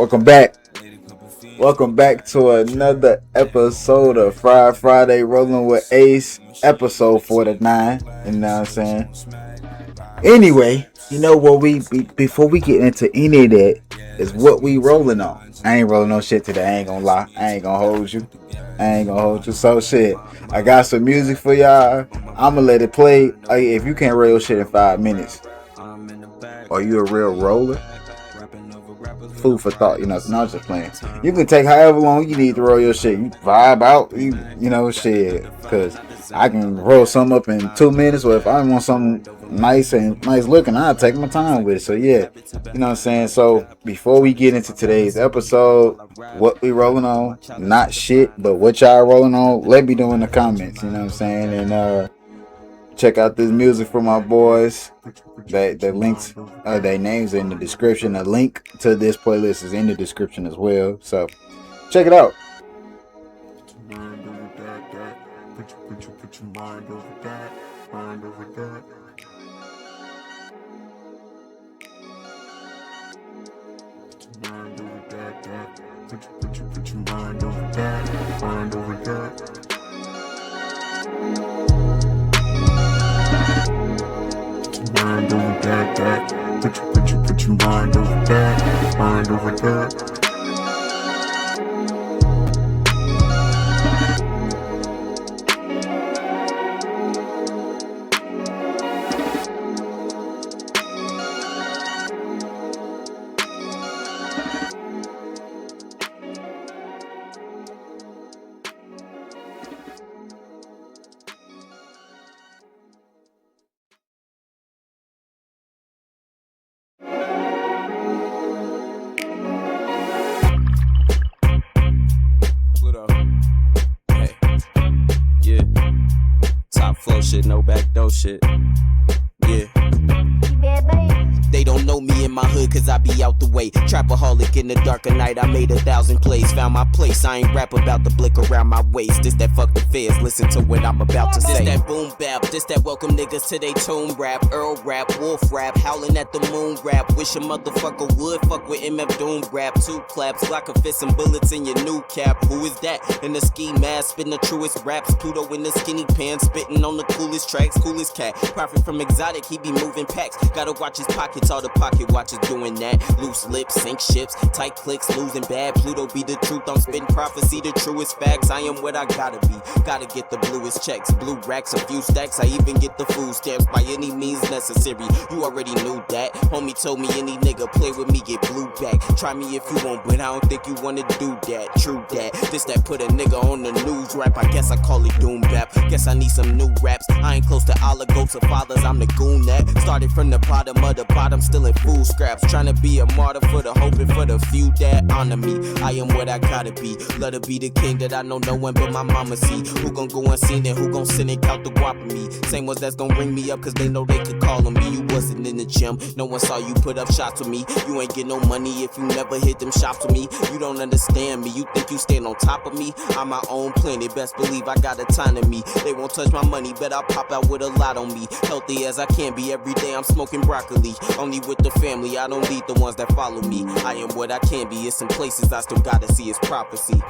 Welcome back. Welcome back to another episode of Friday Rolling with Ace, episode 49. You know what I'm saying? Anyway, you know what before we get into any of that is what we rolling on. I ain't rolling on shit today. I ain't gonna lie. I ain't gonna hold you. So shit, I got some music for y'all. I'ma let it play. If you can't roll shit in 5 minutes, are you a real roller? Food for thought, you know. So not just playing. You can take however long you need to roll your shit. You vibe out, you know, shit. Cause I can roll something up in 2 minutes, or if I want something nice looking, I'll take my time with it. So yeah, you know what I'm saying. So before we get into today's episode, what we rolling on, not shit, but what y'all rolling on, let me know in the comments. You know what I'm saying, and check out this music from my boys. The links, their names are in the description. A link to this playlist is in the description as well. So check it out. Put your mind over that, mind over that. Mind over that. Put your mind over that, mind over that. Mind over that. Put your mind over that, mind over that. Shit, no backdoor shit. Yeah. They don't know me in my hood cause I be out the way. Trapaholic in the dark of night, I made 1,000 plays. Found my place, I ain't rap about the blick around my waist. This that fuck the feds, listen to what I'm about to say. This that boom bap, this that welcome niggas to they tomb rap. Earl rap, wolf rap, howling at the moon rap. Wish a motherfucker would fuck with MF Doom rap. 2 claps, like a fist and bullets in your new cap. Who is that? In the ski mask, spitting the truest raps. Pluto in the skinny pants, spitting on the coolest tracks. Coolest cat, profit from exotic, he be moving packs. Gotta watch his pockets, all the pocket watchers doing that. Loose lips, sink ships, tight clicks, losing bad. Pluto be the truth, I'm spitting prophecy, the truest facts. I am what I gotta be, gotta get the bluest checks. Blue racks, a few stacks, I even get the food stamps by any means necessary. You already knew that. Homie told me any nigga play with me get blue back. Try me if you want, but I don't think you wanna do that. True that, this that put a nigga on the news rap. I guess I call it doom bap. Guess I need some new raps. I ain't close to all the goats or fathers, I'm the goon that started from the bottom of the bottom, still in food scraps. Trying to be a martyr for the hoping for the few that honor me. I am what I gotta be. Let her be the king that I know no one but my mama see. Who gon' go unseen and who gon' send and count the guap of me? Same ones that's gon' ring me up cause they know they could call on me. You wasn't in the gym, no one saw you put up shots with me. You ain't get no money if you never hit them shops with me. You don't understand me, you think you stand on top of me. I'm my own planet, best believe I got a ton of me. They won't touch my money, bet I pop out with a lot on me. Healthy as I can be, every day I'm smoking broccoli. Only with the family, I don't need the ones that follow me. I am what I can be, it's some places I still gotta see, it's prophecy.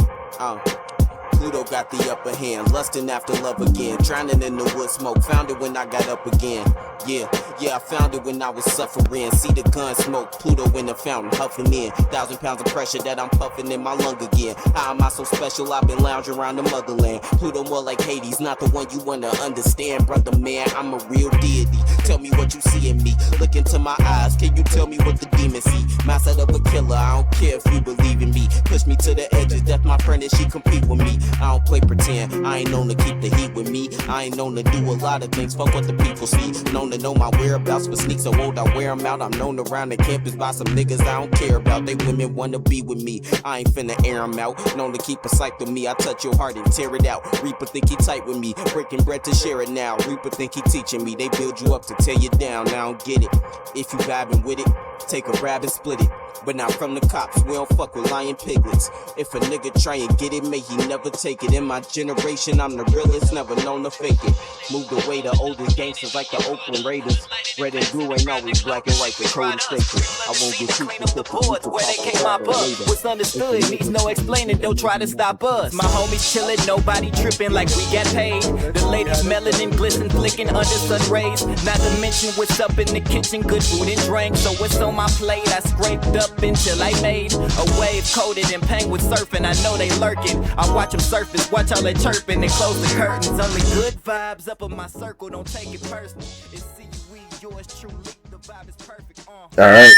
Pluto got the upper hand, lusting after love again. Drowning in the wood smoke, found it when I got up again. Yeah, I found it when I was suffering. See the gun smoke, Pluto in the fountain, huffing in 1,000 pounds of pressure that I'm puffing in my lung again. How am I so special? I've been lounging around the motherland. Pluto more like Hades, not the one you wanna understand, brother man. I'm a real deity. Tell me what you see in me. Look into my eyes, can you tell me what the demons see? Mindset of a killer, I don't care if you believe in me. Push me to the edges, that's my friend and she compete with me. I don't play pretend, I ain't known to keep the heat with me. I ain't known to do a lot of things, fuck what the people see. Known to know my whereabouts, for sneaks so old I wear them out. I'm known around the campus by some niggas I don't care about. They women wanna be with me, I ain't finna air them out. Known to keep a sight with me, I touch your heart and tear it out. Reaper think he tight with me, breaking bread to share it now. Reaper think he teaching me, they build you up to tear you down. Now I don't get it, if you vibing with it, take a rap and split it. but not from the cops. We don't fuck with lying piglets. If a nigga try and get it, may he never take it. In my generation, I'm the realest, never known to fake it. Moved away the oldest gangsters like the Oakland Raiders. Red and blue ain't always black and white, the code is sacred. I won't get too specific. Where they came up, what's understood needs no explaining, don't try to stop us. My homies chillin', nobody trippin' like we get paid. The ladies melanin glisten, flicking under sun rays. Not to mention what's up in the kitchen, good food and drink. So what's on my plate, I scraped up until I made a wave coated in pain with surfing. I know they lurking, I watch them surface, watch all that chirping and close the curtains. Only good vibes up in my circle, don't take it personal. It's CUE, yours truly, the vibe is perfect. Alright.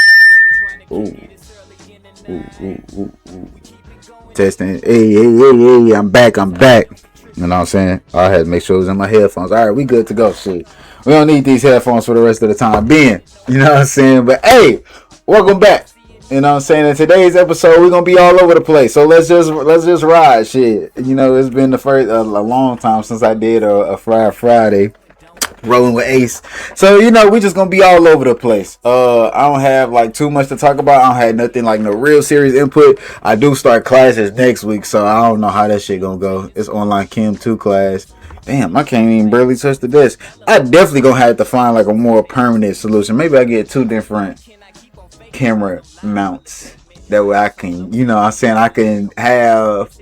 Ooh. Testing. Hey, I'm back. You know what I'm saying? I had to make sure it was in my headphones. Alright, we good to go. Shit. We don't need these headphones for the rest of the time being. You know what I'm saying? But hey, welcome back. You know what I'm saying? In today's episode, we're gonna be all over the place. So let's just ride. Shit. You know, it's been a long time since I did a Friday. Rolling with Ace. So, you know, we just gonna be all over the place. I don't have like too much to talk about. I don't have nothing like no real serious input. I do start classes next week, so I don't know how that shit gonna go. It's online Chem 2 class. Damn, I can't even barely touch the desk. I definitely gonna have to find like a more permanent solution. Maybe I get 2 different camera mounts. That way I can, you know what I'm saying, I can have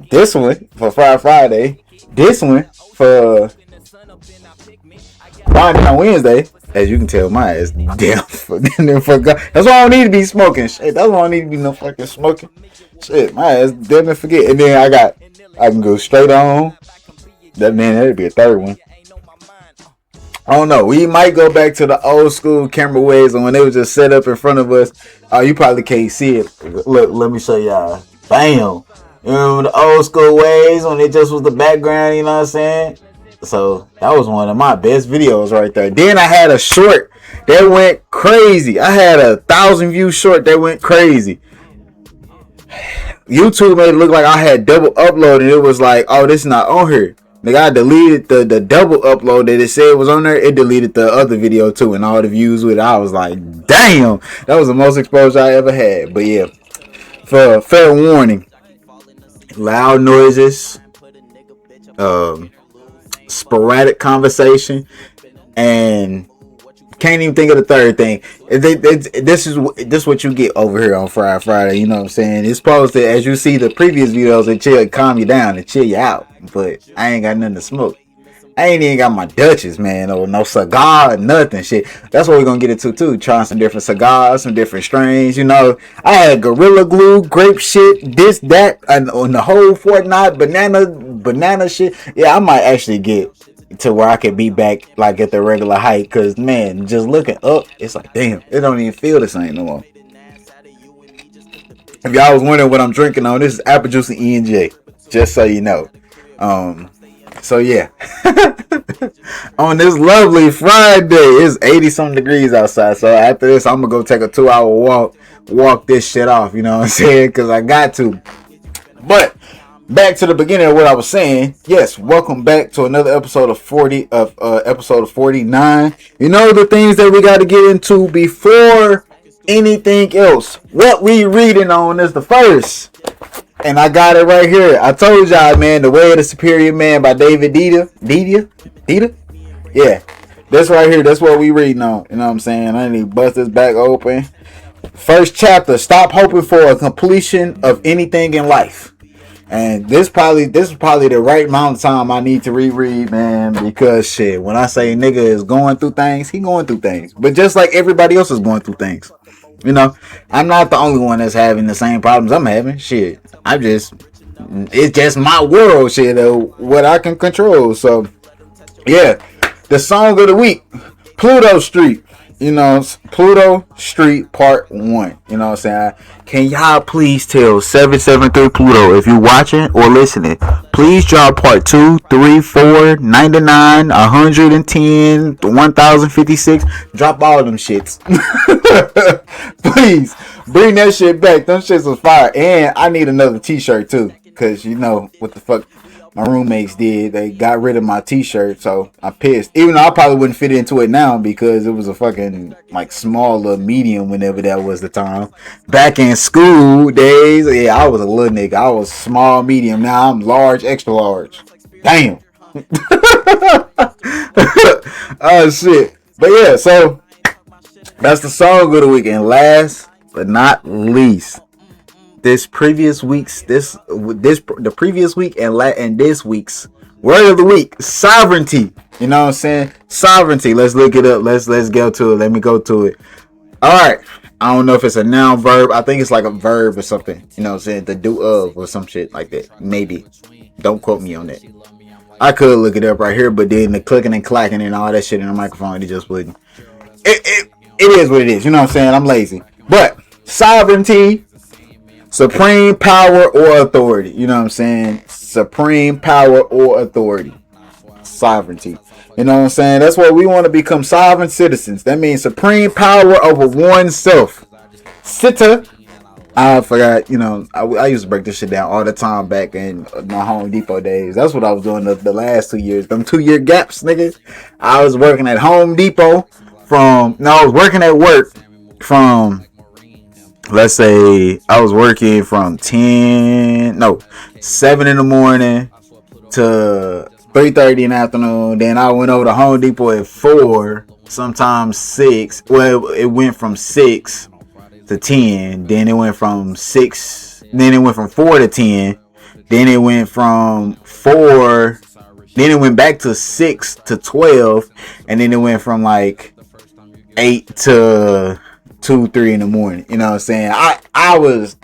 this one for Friday, this one for Friday on Wednesday. As you can tell, my ass damn forgot. That's why I don't need to be smoking. Shit, that's why I don't need to be no fucking smoking. Shit, my ass definitely forget. And then I can go straight on. That'd be a third one. I don't know. We might go back to the old school camera ways, and when they were just set up in front of us. You probably can't see it. Look, let me show y'all. Bam. You remember the old school ways when it just was the background? You know what I'm saying? So that was one of my best videos right there. Then I had a short that went crazy. I had 1,000 view short that went crazy. YouTube made it look like I had double upload, and it was like, oh, this is not on here. Nigga, I deleted the double upload that it said was on there. It deleted the other video too, and all the views with it. I was like, damn, that was the most exposure I ever had. But yeah, for fair warning, loud noises, sporadic conversation, and can't even think of the third thing. This is what you get over here on Friday. You know what I'm saying? It's supposed to, as you see the previous videos, it calm you down and chill you out. But I ain't got nothing to smoke. I ain't even got my Dutchess, man, or no cigar, nothing, shit. That's what we're gonna get into too. Trying some different cigars, some different strains. You know, I had Gorilla Glue, grape shit, this, that, and on the whole Fortnite, banana shit. Yeah, I might actually get to where I could be back like at the regular height, cause man, just looking up, it's like damn, it don't even feel the same no more. If y'all was wondering what I'm drinking on, this is apple juice and E&J, just so you know. So yeah, on this lovely Friday, it's 80 something degrees outside. So after this, I'm gonna go take a 2-hour walk this shit off. You know what I'm saying? Cause I got to. But back to the beginning of what I was saying. Yes, welcome back to another episode of 49. You know the things that we got to get into before anything else. What we reading on is the first. And I got it right here. I told y'all, man, The Way of the Superior Man by David Dita? Yeah. This right here, that's what we reading on. You know what I'm saying? I need to bust this back open. First chapter, stop hoping for a completion of anything in life. And this is probably the right amount of time I need to reread, man, because shit, when I say nigga is going through things, he going through things. But just like everybody else is going through things. You know, I'm not the only one that's having the same problems I'm having. Shit, it's just my world, shit, what I can control. So, yeah, the song of the week, Pluto Street. You know, Pluto Street Part 1. You know what I'm saying? Can y'all please tell 773 Pluto, if you're watching or listening, please drop Part 2, 3, 4, 99, 110, 1056. Drop all them shits. Please, bring that shit back. Them shits was fire. And I need another t-shirt too. Because you know what the fuck. My roommates did. They got rid of my t-shirt, so I'm pissed. Even though I probably wouldn't fit into it now because it was a fucking like small or medium whenever that was the time. Back in school days, yeah, I was a little nigga. I was small, medium. Now I'm large, extra large. Damn. Oh shit. But yeah, so that's the song of the week. And last but not least, the previous week and this week's word of the week, sovereignty. You know what I'm saying? Sovereignty. Let's look it up. Let's go to it. Let me go to it. All right. I don't know if it's a noun, verb. I think it's like a verb or something. You know what I'm saying? The do of or some shit like that. Maybe. Don't quote me on that. I could look it up right here, but then the clicking and clacking and all that shit in the microphone, it just wouldn't. It is what it is. You know what I'm saying? I'm lazy. But sovereignty, supreme power or authority. You know what I'm saying? Supreme power or authority. Sovereignty. You know what I'm saying? That's why we want to become sovereign citizens. That means supreme power over oneself. Sita. I forgot, you know, I used to break this shit down all the time back in my Home Depot days. That's what I was doing the last 2 years. Them 2-year gaps, nigga. I was working at Home Depot I was working at work from, let's say, I was working from 7 in the morning to 3:30 in the afternoon. Then I went over to Home Depot at 4, sometimes 6. Well, it went from 6 to 10. Then it went from 6. Then it went from 4 to 10. Then it went from 4. Then it went back to 6 to 12. And then it went from like 8 to 2, 3 in the morning. You know what I'm saying? I was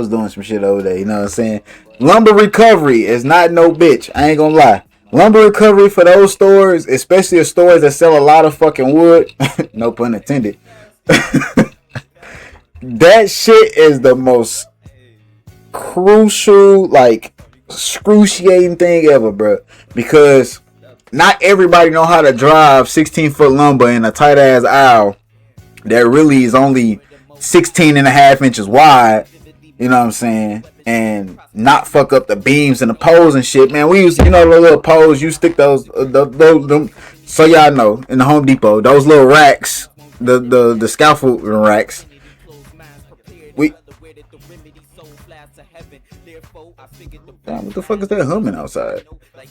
doing some shit over there. You know what I'm saying? Lumber recovery is not no bitch. I ain't gonna lie. Lumber recovery for those stores, especially the stores that sell a lot of fucking wood. No pun intended. That shit is the most crucial, like, excruciating thing ever, bro. Because not everybody know how to drive 16-foot lumber in a tight ass aisle that really is only 16 and a half inches wide. You know what I'm saying? And not fuck up the beams and the poles and shit, man. We used to, you know, the little poles, you stick those so y'all know, in the Home Depot, those little racks, the scaffold racks. Damn, what the fuck is that humming outside?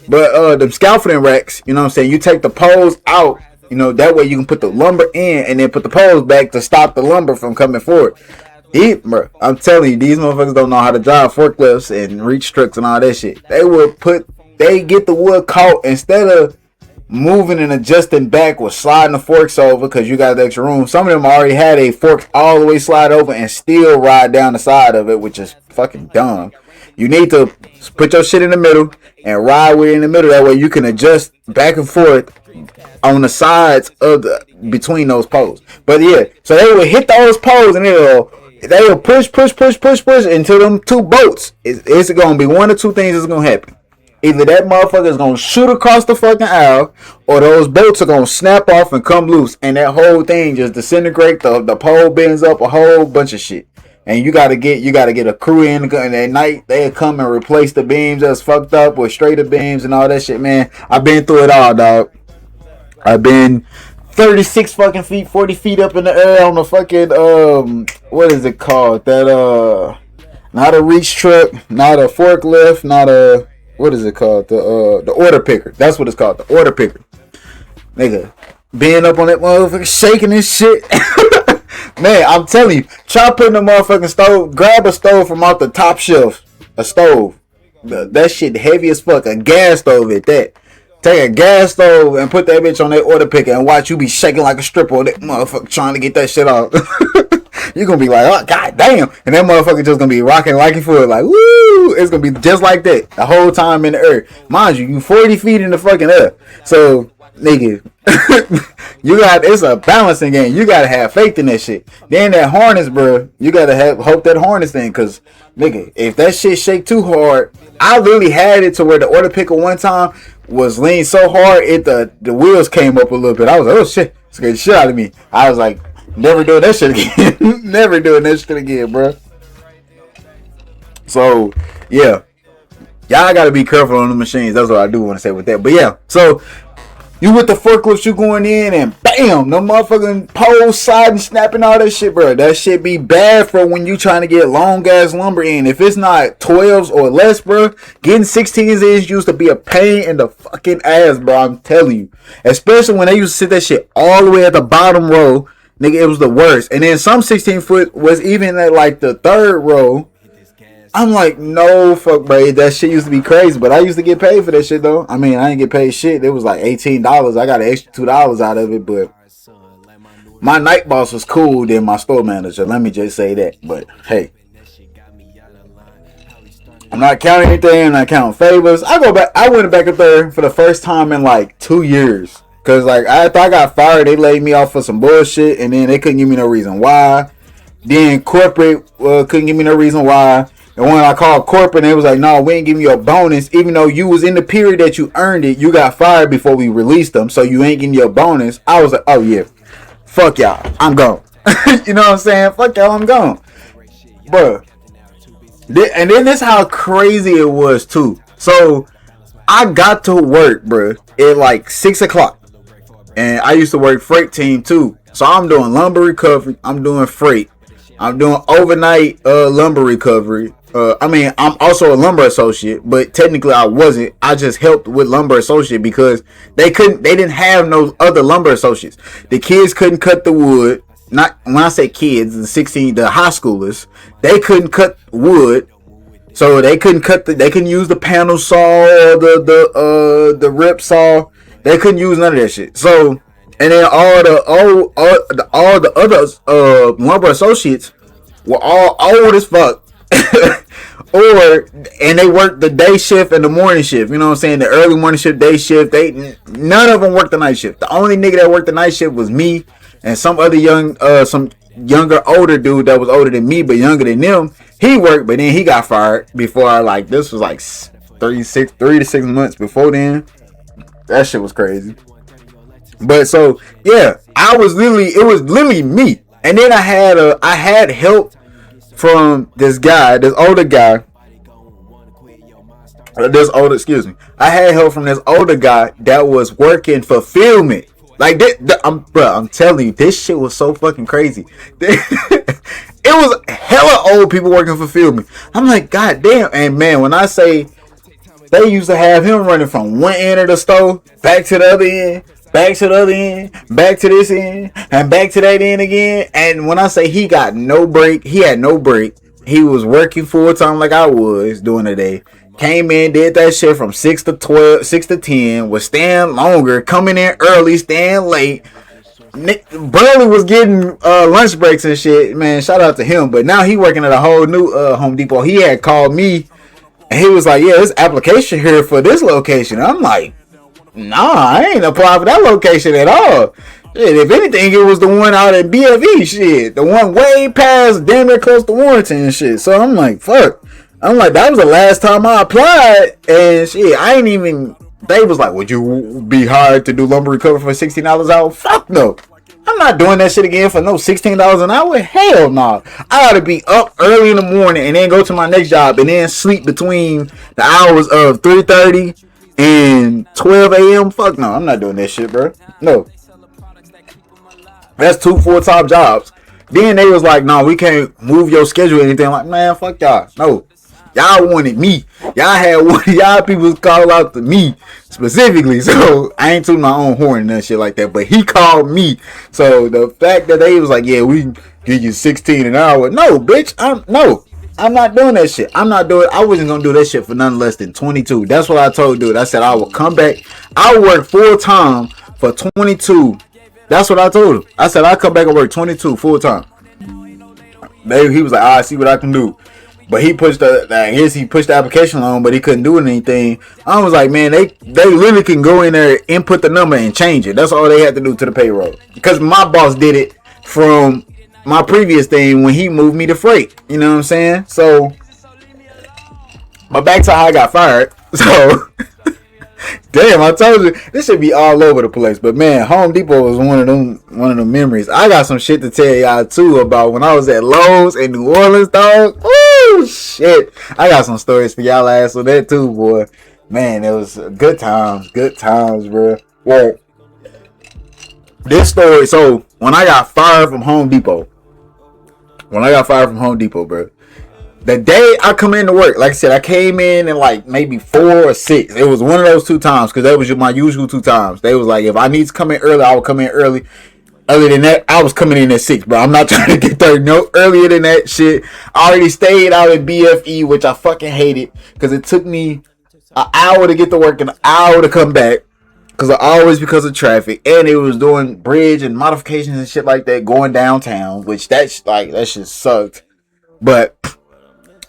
But the scaffolding racks, you know what I'm saying? You take the poles out, you know, that way you can put the lumber in and then put the poles back to stop the lumber from coming forward. Bro, I'm telling you, these motherfuckers don't know how to drive forklifts and reach trucks and all that shit. They get the wood caught, instead of moving and adjusting back with sliding the forks over because you got the extra room. Some of them already had a fork all the way slide over and still ride down the side of it, which is fucking dumb. You need to put your shit in the middle and ride with it in the middle. That way you can adjust back and forth on the sides of between those poles. But yeah, so they will hit those poles and they will push until them two boats. It's going to be one or two things that's going to happen. Either that motherfucker is going to shoot across the fucking aisle, or those boats are going to snap off and come loose, and that whole thing just disintegrate. The pole bends up, a whole bunch of shit. And you gotta get a crew in, and at night they'll come and replace the beams that's fucked up with straighter beams and all that shit, man. I've been through it all, dog. I've been 36 fucking feet, 40 feet up in the air on the fucking what is it called? That not a reach truck, not a forklift, not a, what is it called? The order picker. That's what it's called, the order picker. Nigga, being up on that motherfucker, shaking this shit. Man, I'm telling you, try putting a motherfucking stove, grab a stove from off the top shelf, a stove. That shit heavy as fuck, a gas stove at that. Take a gas stove and put that bitch on that order picker and watch you be shaking like a stripper on that motherfucker trying to get that shit off. You're gonna be like, oh, god damn. And that motherfucker just gonna be rocking like it for it, like, woo. It's gonna be just like that the whole time in the air. Mind you 40 feet in the fucking air. So, nigga, it's a balancing game. You gotta have faith in that shit. Then that harness, bro, you gotta hope that harness thing, cause nigga, if that shit shake too hard, I literally had it to where the order picker one time was leaned so hard the wheels came up a little bit. I was like, oh shit, scared the shit out of me. I was like, never doing that shit again. Never doing that shit again, bro. So yeah, Y'all gotta be careful on the machines. That's what I do want to say with that. But yeah, so you with the forklifts, you going in and bam, the motherfucking poles sliding, snapping, all that shit, bro. That shit be bad for when you trying to get long ass lumber in. If it's not 12s or less, bro, getting 16s is used to be a pain in the fucking ass, bro. I'm telling you. Especially when they used to sit that shit all the way at the bottom row. Nigga, it was the worst. And then some 16 foot was even at like the third row. I'm like, no, fuck, bro. That shit used to be crazy, but I used to get paid for that shit, though. I mean, I didn't get paid shit. It was like $18. I got an extra $2 out of it, but my night boss was cool than my store manager. Let me just say that. But, hey, I'm not counting anything. I'm not counting favors. I went back up there for the first time in like 2 years. Because, like, after I got fired, they laid me off for some bullshit, and then they couldn't give me no reason why. Then corporate couldn't give me no reason why. And when I called corporate, they was like, no, we ain't giving you a bonus. Even though you was in the period that you earned it, you got fired before we released them. So you ain't getting your bonus. I was like, oh, yeah. Fuck y'all. I'm gone. You know what I'm saying? Fuck y'all. I'm gone. Bruh. And then this how crazy it was, too. So I got to work, bruh, at like 6 o'clock. And I used to work freight team, too. So I'm doing lumber recovery. I'm doing freight. I'm doing overnight lumber recovery. I'm also a lumber associate, but technically I wasn't. I just helped with lumber associate because they didn't have no other lumber associates. The kids couldn't cut the wood. Not when I say kids, the high schoolers, they couldn't cut wood. So they couldn't use the panel saw or the rip saw. They couldn't use none of that shit. So, and then all the other lumber associates were all old as fuck. And they worked the day shift and the morning shift. You know what I'm saying? The early morning shift, day shift. None of them worked the night shift. The only nigga that worked the night shift was me and some other some younger, older dude that was older than me but younger than them. He worked, but then he got fired before this was like 3 to 6 months before then. That shit was crazy. But so yeah, it was literally me. And then I had help from this older guy. I had help from this older guy that was working fulfillment. Like I'm telling you, this shit was so fucking crazy. It was hella old people working fulfillment. I'm like, god damn. And man, when I say they used to have him running from one end of the store back to the other end, back to the other end, back to this end, and back to that end again. And when I say he got no break, he had no break. He was working full time like I was doing today. Came in, did that shit from 6 to 12, 6 to 10, was staying longer, coming in early, staying late. Burley was getting lunch breaks and shit. Man, shout out to him. But now he working at a whole new Home Depot. He had called me and he was like, yeah, there's application here for this location. I'm like, nah, I ain't applying for that location at all. Shit, if anything, it was the one out at BFE shit. The one way past damn near close to Warrington and shit. So I'm like, fuck. I'm like, that was the last time I applied. And shit, I ain't even... They was like, would you be hired to do lumber recovery for $16 an hour? Fuck no. I'm not doing that shit again for no $16 an hour. Hell no. I ought to be up early in the morning and then go to my next job and then sleep between the hours of 3:30 and 12 a.m. Fuck no. I'm not doing that shit, bro. No. That's 2 full-time jobs. Then they was like, no, we can't move your schedule or anything. I'm like, man, fuck y'all. No. Y'all wanted me. Y'all had one of y'all people call out to me specifically. So I ain't tooting my own horn and that shit like that. But he called me. So the fact that they was like, yeah, we can give you 16 an hour. No, bitch. I'm not doing that shit. I wasn't gonna do that shit for nothing less than 22. That's what I told dude. I said I will come back. I'll work full time for 22. That's what I told him. I said I'll come back and work 22 full time. He was like, I see what I can do. But he pushed the application on, but he couldn't do anything. I was like, man, they literally can go in there, input the number, and change it. That's all they had to do to the payroll. Because my boss did it from my previous thing when he moved me to freight. You know what I'm saying? So, but back to how I got fired. So, damn, I told you this should be all over the place. But man, Home Depot was one of them memories. I got some shit to tell y'all too about when I was at Lowe's in New Orleans, dog. Woo! Shit. I got some stories for y'all ass on that too, boy. Man, it was good times, bro. Well, this story, so when I got fired from Home Depot, bro, the day I come into work, like I said, I came in like maybe 4 or 6. It was one of those 2 times, because that was my usual 2 times. They was like, if I need to come in early, I would come in early. Other than that, I was coming in at 6, bro. I'm not trying to get there no earlier than that shit. I already stayed out at BFE, which I fucking hated, because it took me an hour to get to work and an hour to come back. Because of traffic, and it was doing bridge and modifications and shit like that going downtown, which that shit sucked. But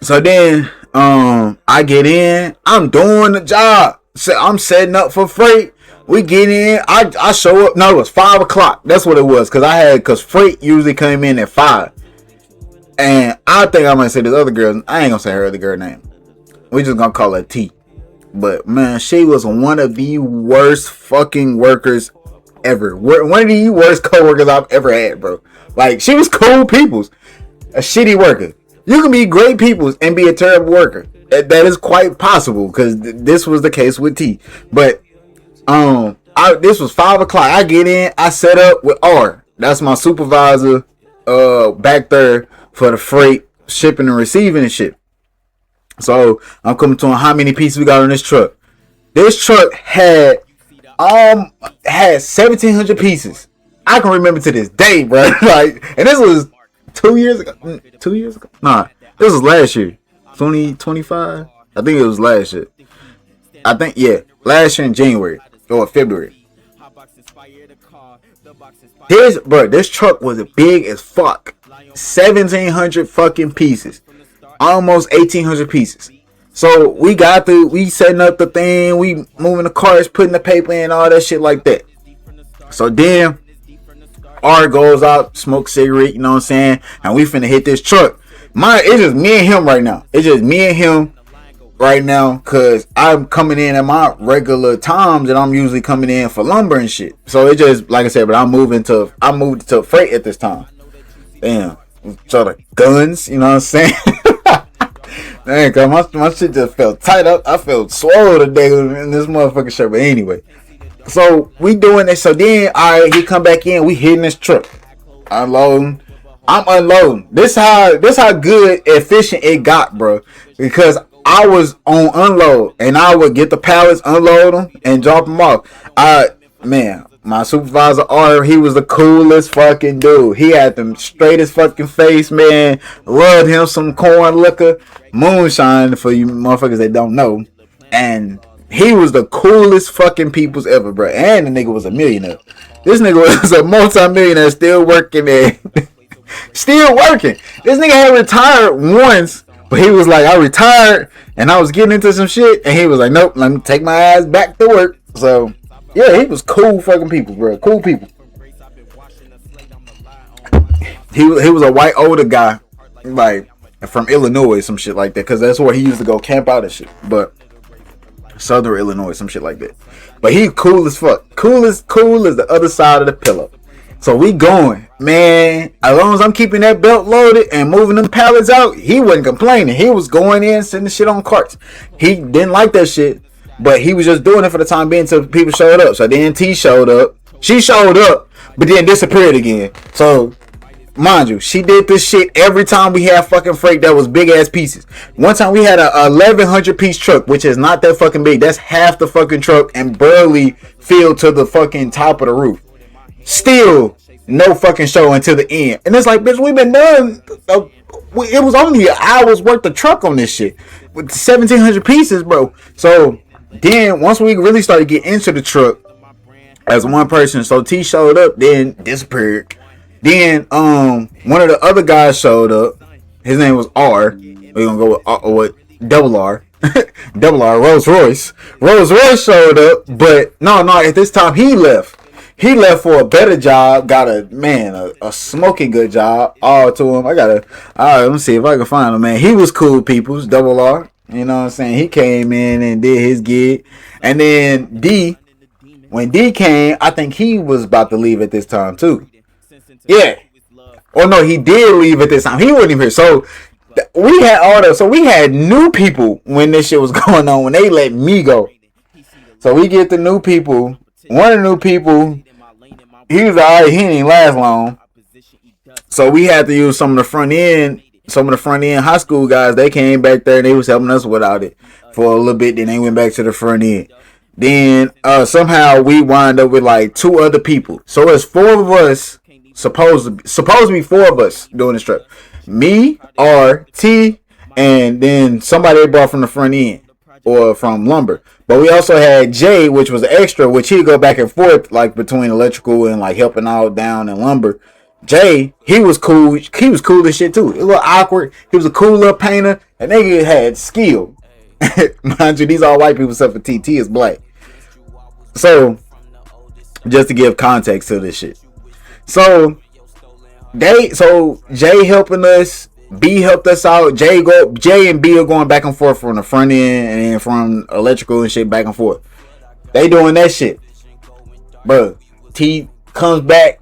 so then I get in, I'm doing the job. So I'm setting up for freight. We get in, I show up. No, it was 5 o'clock. That's what it was, because freight usually came in at 5. And I think I'm gonna say this other girl. I ain't gonna say her other girl name. We just gonna call her T. But man, she was one of the worst fucking workers ever. One of the worst co-workers I've ever had, bro. Like, she was cool peoples, a shitty worker. You can be great peoples and be a terrible worker. That is quite possible, because this was the case with T. But this was 5 o'clock. I get in, I set up with R. That's my supervisor back there for the freight, shipping and receiving and shit. So I'm coming to how many pieces we got on this truck. This truck had 1,700 pieces. I can remember to this day, bro. Like, and this was 2 years ago. 2 years ago? Nah, this was last year. 2025. I think it was last year. Last year in January or February. This truck was big as fuck. 1,700 fucking pieces. Almost 1,800 pieces. So we setting up the thing, we moving the cars, putting the paper in, all that shit like that. So then R goes out, smokes a cigarette, you know what I'm saying? And we finna hit this truck. It's just me and him right now. Cause I'm coming in at my regular times, and I'm usually coming in for lumber and shit. So it just, like I said, but I moved to freight at this time. Damn. So the guns, you know what I'm saying? Dang, cause my shit just felt tight up. I felt swole today in this motherfucking shirt. But anyway, so we doing this. So then, all right, he come back in. We hitting this truck, unloading. I'm unloading. This how good efficient it got, bro. Because I was on unload, and I would get the pallets, unload them, and drop them off. My supervisor R, he was the coolest fucking dude. He had the straightest fucking face, man. Loved him some corn liquor, moonshine for you motherfuckers that don't know. And he was the coolest fucking peoples ever, bro. And the nigga was a millionaire. This nigga was a multi-millionaire, still working there. Still working. This nigga had retired once, but he was like, I retired and I was getting into some shit, and he was like, nope, let me take my ass back to work. So yeah, he was cool fucking people, bro. Cool people. He was a white older guy, like from Illinois, some shit like that, because that's where he used to go camp out and shit. But Southern Illinois, some shit like that. But he cool as fuck. Cool as the other side of the pillow. So we going, man. As long as I'm keeping that belt loaded and moving them pallets out, he wasn't complaining. He was going in, sending shit on carts. He didn't like that shit, but he was just doing it for the time being until people showed up. So then T showed up. She showed up, but then disappeared again. So, mind you, she did this shit every time we had fucking freight that was big ass pieces. One time we had a 1,100 piece truck, which is not that fucking big. That's half the fucking truck and barely filled to the fucking top of the roof. Still, no fucking show until the end. And it's like, bitch, we've been done. It was only an hour's worth of truck on this shit with 1,700 pieces, bro. So then once we really started getting into the truck as one person, so T showed up, then disappeared. Then one of the other guys showed up. His name was R. We're gonna go with double R. Double R, Rolls Royce. Rolls Royce showed up, but no, at this time he left. He left for a better job. Got a smoking good job. All to him. Let me see if I can find him, man. He was cool peoples, double R. You know what I'm saying? He came in and did his gig. And then D, when D came, I think he was about to leave at this time too. Yeah. Or no, he did leave at this time. He wasn't even here. So We had all the, so we had new people when this shit was going on, when they let me go. So we get the new people. One of the new people, he was alright, he didn't last long. So we had to use some of the front end high school guys. They came back there and they was helping us without it for a little bit. Then they went back to the front end. Then somehow we wind up with like 2 other people. So it's 4 of us, supposed to be 4 of us doing this truck. Me, R, T, and then somebody they brought from the front end or from lumber. But we also had Jay, which was extra, which he'd go back and forth like between electrical and like helping out down in lumber. Jay, he was cool. He was cool as shit too. A little awkward. He was a cool little painter. And nigga had skill. Mind you, these all white people except for TT is black. So, just to give context to this shit. So Jay helping us, B helped us out. Jay and B are going back and forth from the front end and then from electrical and shit back and forth. They doing that shit. Bro, T comes back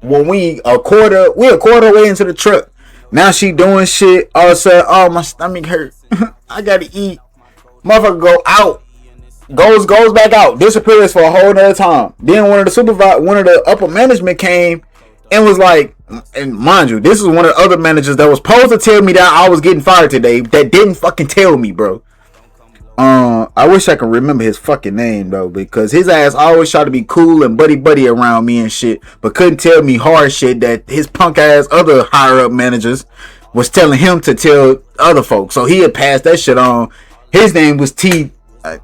when we a quarter way into the truck. Now she doing shit. All of a sudden, oh, my stomach hurt. I gotta eat. Motherfucker go out. Goes back out. Disappears for a whole nother time. Then one of the upper management came and was like, and mind you, this is one of the other managers that was supposed to tell me that I was getting fired today, that didn't fucking tell me, bro. I wish I could remember his fucking name, though, because his ass always tried to be cool and buddy around me and shit, but couldn't tell me hard shit that his punk ass other higher up managers was telling him to tell other folks. So he had passed that shit on. His name was T. I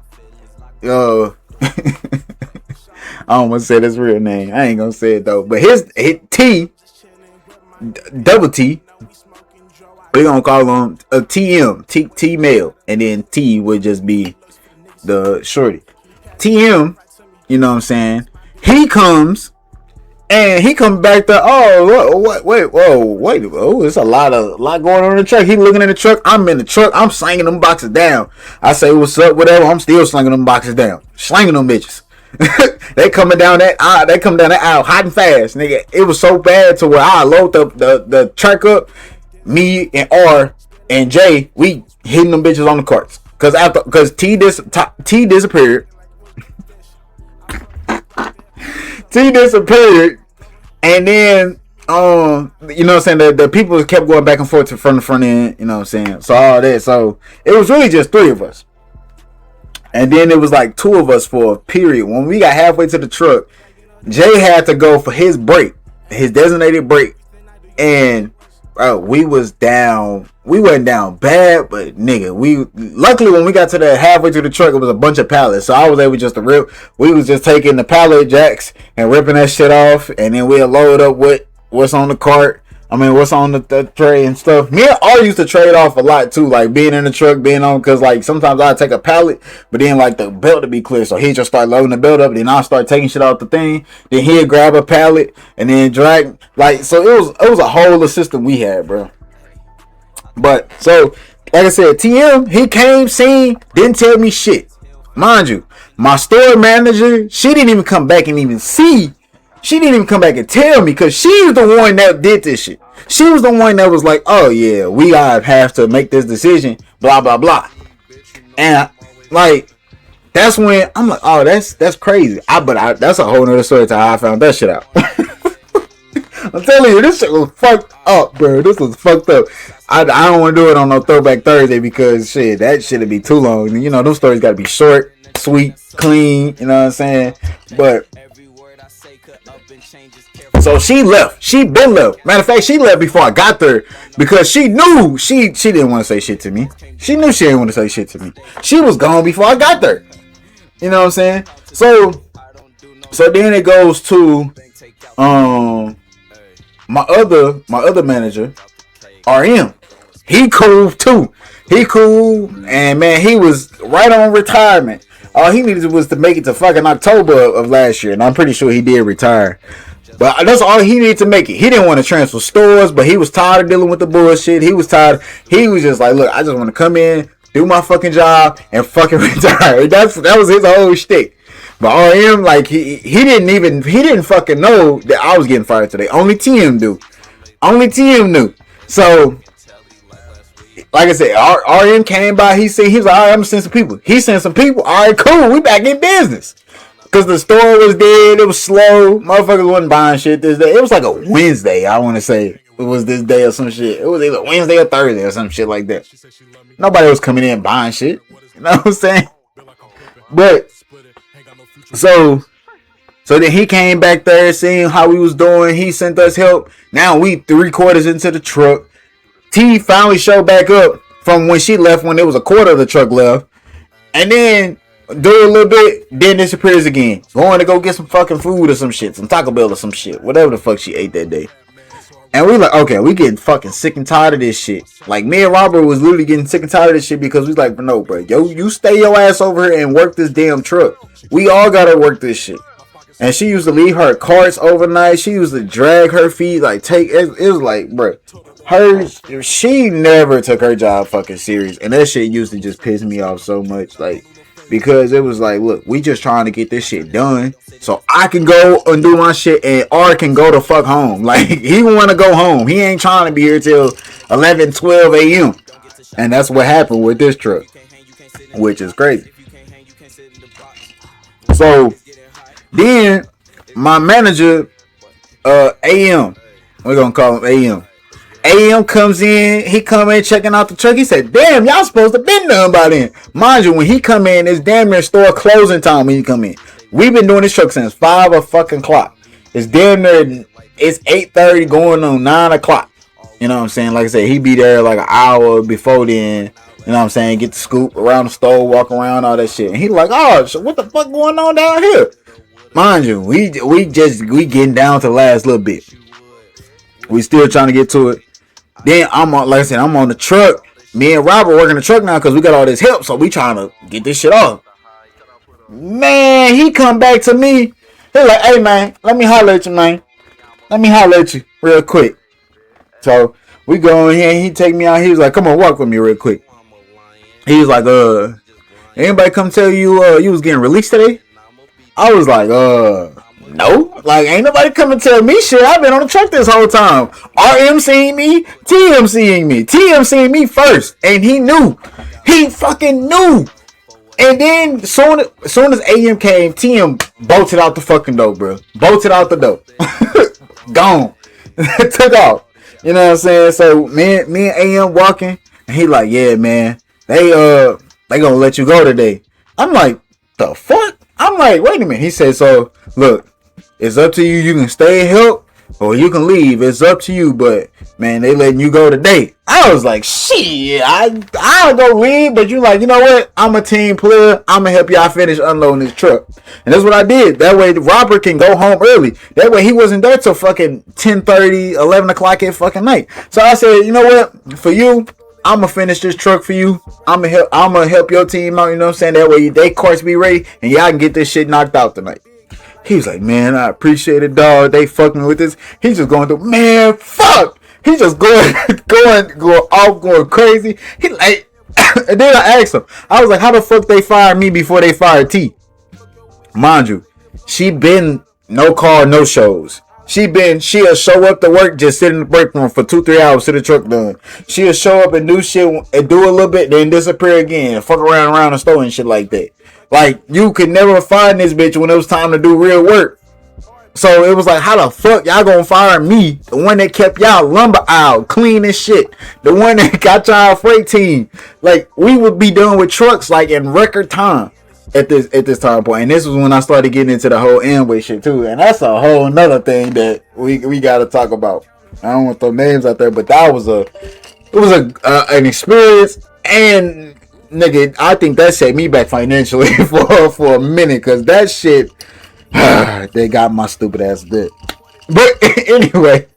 don't want to say his real name. I ain't gonna say it though. But his T, double T, we gonna call him a TM, T male, and then T would just be the shorty. TM, you know what I'm saying? He comes back to, wait, it's a lot going on in the truck. He looking in the truck. I'm in the truck. I'm slanging them boxes down. I say, what's up, whatever. I'm still slanging them boxes down. Slanging them bitches. They coming down that aisle hot and fast, nigga. It was so bad to where I load the truck up. Me and R and J, we hitting them bitches on the carts. Cause T disappeared. T disappeared. And then, you know what I'm saying, the people kept going back and forth from the front end, you know what I'm saying, so all that, so it was really just 3 of us, and then it was like 2 of us for a period. When we got halfway to the truck, Jay had to go for his break, his designated break, and we wasn't down bad, but nigga, luckily when we got to the halfway to the truck, it was a bunch of pallets, so I was able just to rip. We was just taking the pallet jacks and ripping that shit off, and then we'll load up what's on the cart. I mean, what's on the tray and stuff. Me and R used to trade off a lot too, like being in the truck, being on, cause like sometimes I'd take a pallet, but then like the belt to be clear, so he'd just start loading the belt up, then I'll start taking shit off the thing, then he'd grab a pallet and then drag, like, so it was a whole system we had, bro. But so like I said, TM, he came, seen, didn't tell me shit. Mind you, my store manager, she didn't even come back and even see. She didn't even come back and tell me, because she was the one that did this shit. She was the one that was like, oh yeah, we gotta have to make this decision, blah blah blah. And like, that's when I'm like, oh, that's crazy. But that's a whole nother story to how I found that shit out. I'm telling you, this shit was fucked up, bro. This was fucked up. I don't want to do it on no Throwback Thursday, because shit, that shit'd be too long. You know, those stories gotta be short, sweet, clean. You know what I'm saying? But so she left. She been left. Matter of fact, she left before I got there, because she knew she didn't want to say shit to me. She knew she didn't want to say shit to me. She was gone before I got there. You know what I'm saying? So then it goes to my other manager, RM. He cool too. He cool, and man, he was right on retirement. All he needed was to make it to fucking October of last year, and I'm pretty sure he did retire. But that's all he needed to make it. He didn't want to transfer stores, but he was tired of dealing with the bullshit. He was tired. He was just like, look, I just want to come in, do my fucking job, and fucking retire. That was his whole shtick. But RM, like, he didn't fucking know that I was getting fired today. Only TM knew. So like I said, RM came by. He was like, all right, I'm gonna send some people. He sent some people. All right, cool. We back in business. Because the store was dead. It was slow. Motherfuckers wasn't buying shit this day. It was like a Wednesday, I want to say. It was this day or some shit. It was either Wednesday or Thursday or some shit like that. Nobody was coming in buying shit. You know what I'm saying? But, so then he came back there, seeing how we was doing. He sent us help. Now we 3/4 into the truck. T finally showed back up from when she left, when it was a quarter of the truck left. And then do a little bit, then disappears again. Going to go get some fucking food or some shit, some Taco Bell or some shit, whatever the fuck she ate that day. And we like, okay, we getting fucking sick and tired of this shit. Like, me and Robert was literally getting sick and tired of this shit because we like, no, bro, yo, you stay your ass over here and work this damn truck. We all gotta work this shit. And she used to leave her carts overnight. She used to drag her feet, like it was like, bro, she never took her job fucking serious. And that shit used to just piss me off so much, like, because it was like, look, we just trying to get this shit done so I can go and do my shit and R can go to fuck home. Like, he want to go home. He ain't trying to be here till 11, 12 a.m. And that's what happened with this truck, which is crazy. So then my manager, AM, we're going to call him AM. AM comes in, he come in checking out the truck. He said, damn, y'all supposed to been done by then. Mind you, when he come in, it's damn near store closing time when he come in. We've been doing this truck since 5 o'clock. It's damn near, it's 8:30 going on 9 o'clock. You know what I'm saying? Like I said, he be there like an hour before then. You know what I'm saying? Get the scoop around the store, walk around, all that shit. And he like, oh, so what the fuck going on down here? Mind you, we getting down to the last little bit. We still trying to get to it. Then I'm on, like I said, I'm on the truck. Me and Robert working the truck now because we got all this help, so we trying to get this shit off. Man, he come back to me. He like, hey man, let me holler at you, man. Let me holler at you real quick. So we go in here and he take me out. He was like, come on, walk with me real quick. He was like, anybody come tell you you was getting released today? I was like, no, like ain't nobody come and tell me shit. I've been on the truck this whole time. RM seeing me, TM seeing me. TM seeing me first, and he knew. He fucking knew. And then soon as AM came, TM bolted out the fucking door, bro. Bolted out the door. Gone. Took off. You know what I'm saying? So me and AM walking, and he like, yeah, man, they gonna let you go today. I'm like, the fuck? I'm like, wait a minute. He said, so look, it's up to you. You can stay and help, or you can leave. It's up to you. But man, they letting you go today. I was like, shit, I'll go leave. But you like, you know what? I'm a team player. I'm gonna help y'all finish unloading this truck. And that's what I did. That way Robert can go home early. That way he wasn't there till fucking 10:30, 11 o'clock at fucking night. So I said, you know what? For you, I'm gonna finish this truck for you. I'm gonna help your team out. You know what I'm saying? That way they carts be ready and y'all can get this shit knocked out tonight. He was like, man, I appreciate it, dog. They fucking with this. He's just going through, man, fuck. He just going off, going crazy. He like, and then I asked him, I was like, how the fuck they fired me before they fired T? Mind you, she been no call, no shows. She'll show up to work, just sit in the break room for 2-3 hours till the truck done. She'll show up and do shit and do a little bit, then disappear again, fuck around the store and shit like that. Like, you could never find this bitch when it was time to do real work. So it was like, how the fuck y'all gonna fire me, the one that kept y'all lumber aisle clean as shit, the one that got y'all freight team? Like, we would be done with trucks like in record time at this time point. And this was when I started getting into the whole Amway shit too, and that's a whole nother thing that we gotta talk about. I don't want to throw names out there, but that was an experience. And nigga, I think that set me back financially for a minute, cause that shit they got my stupid ass dead. But anyway,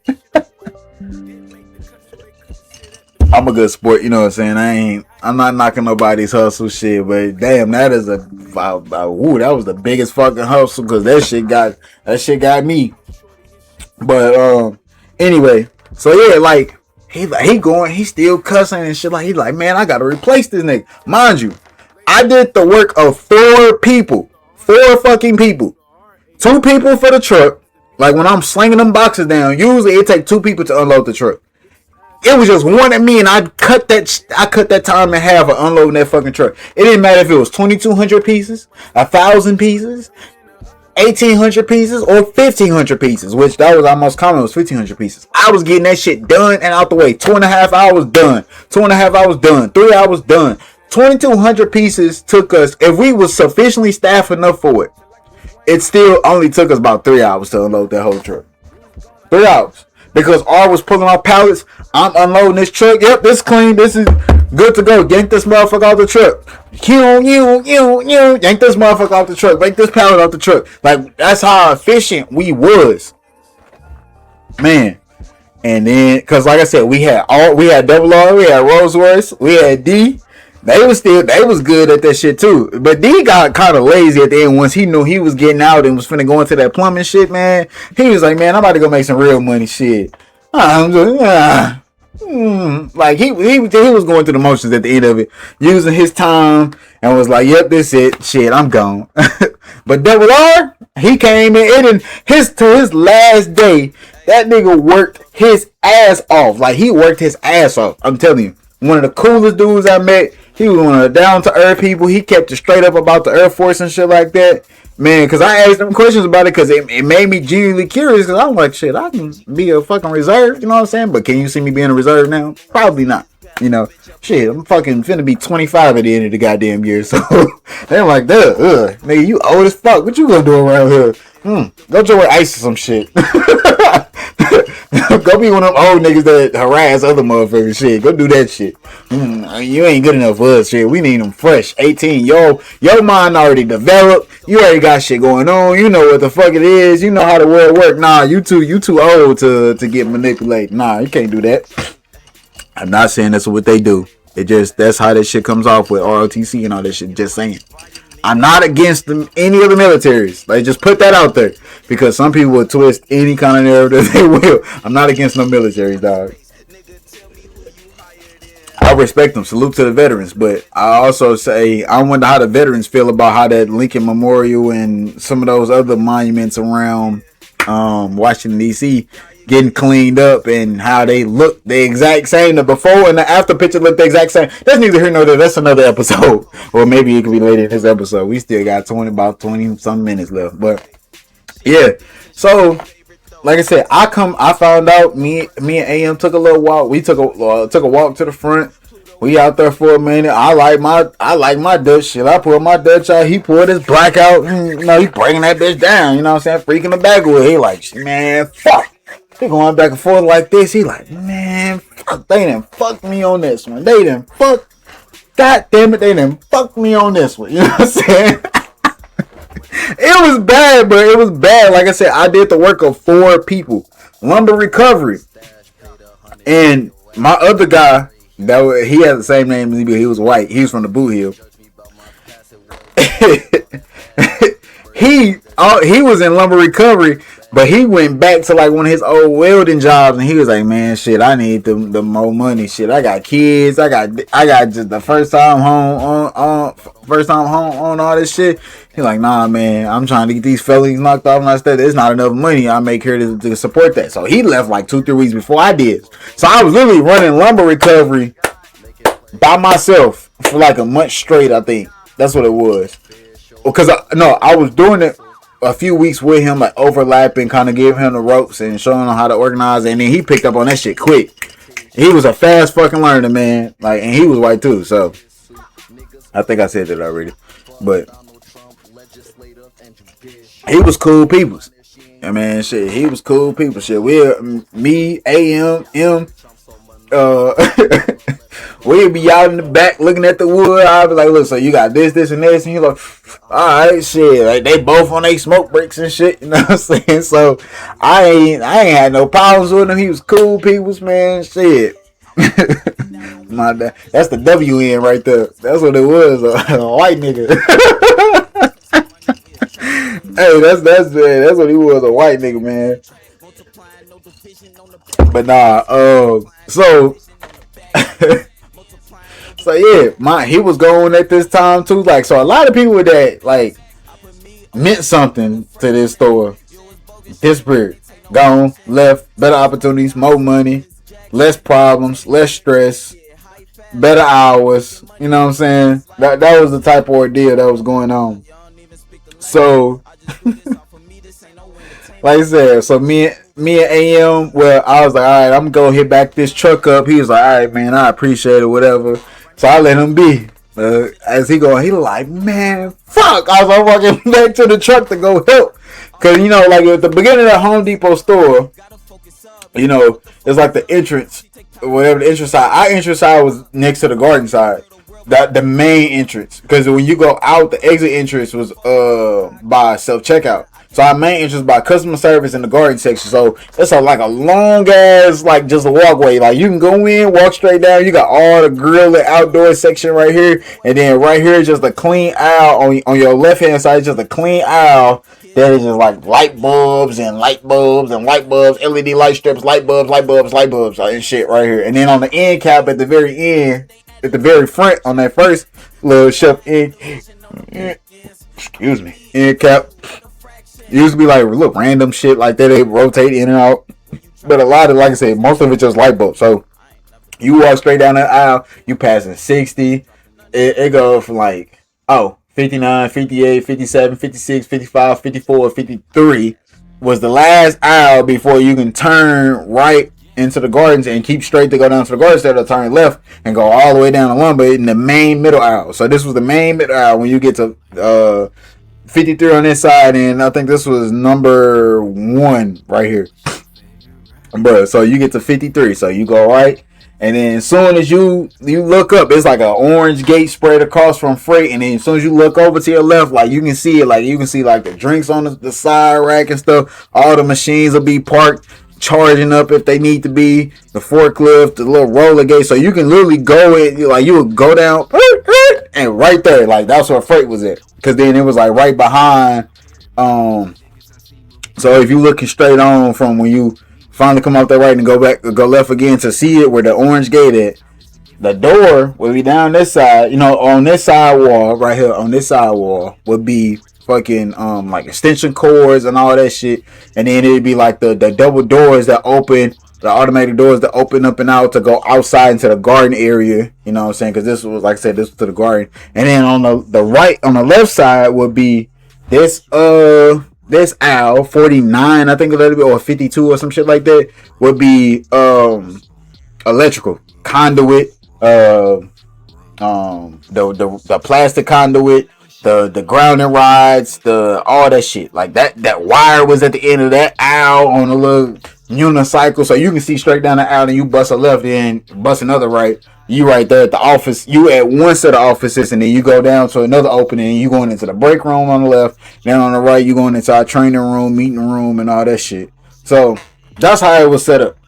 I'm a good sport, you know what I'm saying? I'm not knocking nobody's hustle shit, but damn, that is that was the biggest fucking hustle, because that shit got me. But anyway, so yeah, like he still cussing and shit. Like, he's like, man, I gotta replace this nigga. Mind you, I did the work of 4 fucking people. 2 people for the truck. Like, when I'm slinging them boxes down, usually it takes 2 people to unload the truck. it was just one of me, and I cut that time in half of unloading that fucking truck. It didn't matter if it was 2,200 pieces, 1,000 pieces, 1,800 pieces, or 1,500 pieces, which that was our most common, was 1,500 pieces. I was getting that shit done and out the way. 2.5 hours done. 2.5 hours done. 3 hours done. 2,200 pieces took us, if we was sufficiently staffed enough for it, it still only took us about 3 hours to unload that whole truck. 3 hours. Because R was pulling off pallets. I'm unloading this truck. Yep, this clean. This is good to go. Yank this motherfucker off the truck. Yank this motherfucker off the truck. Make this pallet off the truck. Like, that's how efficient we was. Man. And then, because like I said, we had Double R, we had Rolls Royce, we had D. They was good at that shit too. But D got kind of lazy at the end once he knew he was getting out and was finna go into that plumbing shit, man. He was like, man, I'm about to go make some real money shit. Like he was going through the motions at the end of it, using his time, and was like, yep, this it. Shit, I'm gone. But Double R, he came in and his last day, that nigga worked his ass off. Like, he worked his ass off. I'm telling you. One of the coolest dudes I met. He was one of the down-to-earth people. He kept it straight up about the Air Force and shit like that. Man, because I asked him questions about it because it made me genuinely curious. Because I'm like, shit, I can be a fucking reserve. You know what I'm saying? But can you see me being a reserve now? Probably not. You know? Shit, I'm fucking finna be 25 at the end of the goddamn year. So, they're like, nigga, you old as fuck. What you gonna do around here? Go join ICE or some shit. Go be one of them old niggas that harass other motherfuckers. Shit, go do that shit. You ain't good enough for us. Shit, we need them fresh. 18. Your mind already developed. You already got shit going on. You know what the fuck it is. You know how the world work. Nah, you too old to get manipulated. Nah, you can't do that. I'm not saying that's what they do. That's how that shit comes off with ROTC and all that shit. Just saying. I'm not against any of the militaries. Like, just put that out there. Because some people will twist any kind of narrative they will. I'm not against no militaries, dog. I respect them. Salute to the veterans. But I also say, I wonder how the veterans feel about how that Lincoln Memorial and some of those other monuments around Washington, D.C. getting cleaned up and how they look the exact same. The before and the after picture look the exact same. That's neither here nor there. That's another episode. Or maybe it could be later in this episode. We still got about 20 some minutes left. But yeah. So like I said, I found out me and AM took a little walk. We took a walk to the front. We out there for a minute. I like my Dutch shit. I pulled my Dutch out. He pulled his black out. You know, he breaking that bitch down. You know what I'm saying? Freaking the backwood. He like, man, fuck. They going back and forth like this. He like, man, fuck. They done fucked me on this one. They done fuck. God damn it, they done fucked me on this one. You know what I'm saying? It was bad, bro. It was bad. Like I said, I did the work of 4 people. Lumber recovery. And my other guy, he had the same name as me, but he was white. He was from the Boo Hill. He was in lumber recovery, but he went back to like one of his old welding jobs, and he was like, man, shit, I need the more money. Shit, I got kids. I got just the first time home on all this shit. He like, nah, man, I'm trying to get these felonies knocked off, and I said, there's not enough money I make here to support that. So he left like 2-3 weeks before I did. So I was literally running lumber recovery by myself for like a month straight. I think that's what it was. Because I was doing it a few weeks with him, like overlapping, kind of giving him the ropes and showing him how to organize. And then he picked up on that shit quick. He was a fast fucking learner, man. Like, and he was white too. So I think I said that already, but he was cool people. I mean, shit, he was cool people. Shit, me, AM, M. We'd be out in the back looking at the wood. I'd be like, look, so you got this, and this. And he's like, alright, shit. Like, they both on their smoke breaks and shit. You know what I'm saying? So, I ain't had no problems with him. He was cool peoples, man. Shit. That's the WN right there. That's what it was. A white nigga. Hey, that's what he was, a white nigga, man. But nah, so yeah, he was going at this time too. Like, so a lot of people that like meant something to this store disappeared, gone, left, better opportunities, more money. less problems, less stress, better hours. You know what I'm saying? That was the type of ordeal that was going on. So, like I said, so me and AM, well, I was like, all right, I'm gonna go hit back this truck up. He was like, all right, man, I appreciate it, whatever. So I let him be. As he going, he like, man, fuck. I was like, walking back to the truck to go help. Cause you know, like at the beginning of the Home Depot store, you know, it's like the entrance, whatever the entrance side. Our entrance side was next to the garden side. The main entrance. Because when you go out, the exit entrance was by self checkout. So our main entrance by customer service in the garden section. So it's like a long ass, like just a walkway. Like you can go in, walk straight down. You got all the grill and outdoor section right here, and then right here is just a clean aisle on your left hand side. Just a clean aisle that is just like light bulbs and light bulbs and light bulbs, LED light strips, light bulbs, and shit right here. And then on the end cap at the very end, at the very front on that first little shelf end, excuse me, end cap. Used to be like, look, random shit like that. They rotate in and out. But a lot of, like I said, most of it just light bulbs. So you walk straight down that aisle, you passing 60. It goes from like, 59, 58, 57, 56, 55, 54, 53 was the last aisle before you can turn right into the gardens and keep straight to go down to the gardens instead of turn left and go all the way down the lumber in the main middle aisle. So this was the main middle aisle when you get to 53 on this side, and I think this was number 1 right here. Bro, so you get to 53, so you go right, and then as soon as you look up, it's like an orange gate spread across from freight, and then as soon as you look over to your left, like you can see it, like you can see like the drinks on the side rack and stuff. All the machines will be parked, charging up if they need to be. The forklift, the little roller gate, so you can literally go in, like you would go down, and right there, like that's where freight was at. Cause then it was like right behind. So if you looking straight on from when you finally come off that right and go left again to see it where the orange gate at, the door will be down this side. You know, on this side wall right here, on this side wall would be fucking like extension cords and all that shit. And then it'd be like the double doors that open. The automatic doors that open up and out to go outside into the garden area. You know what I'm saying? Because this was, like I said, this was to the garden. And then on the right, on the left side would be this aisle 49, I think a little bit, or 52 or some shit like that, would be electrical conduit, the plastic conduit, the grounding rods, all that shit. Like that wire was at the end of that aisle on a little unicycle, so you can see straight down the aisle, and you bust a left, then bust another right. You right there at the office. You at one set of offices, and then you go down to another opening, and you going into the break room on the left. Then on the right, you going into our training room, meeting room, and all that shit. So that's how it was set up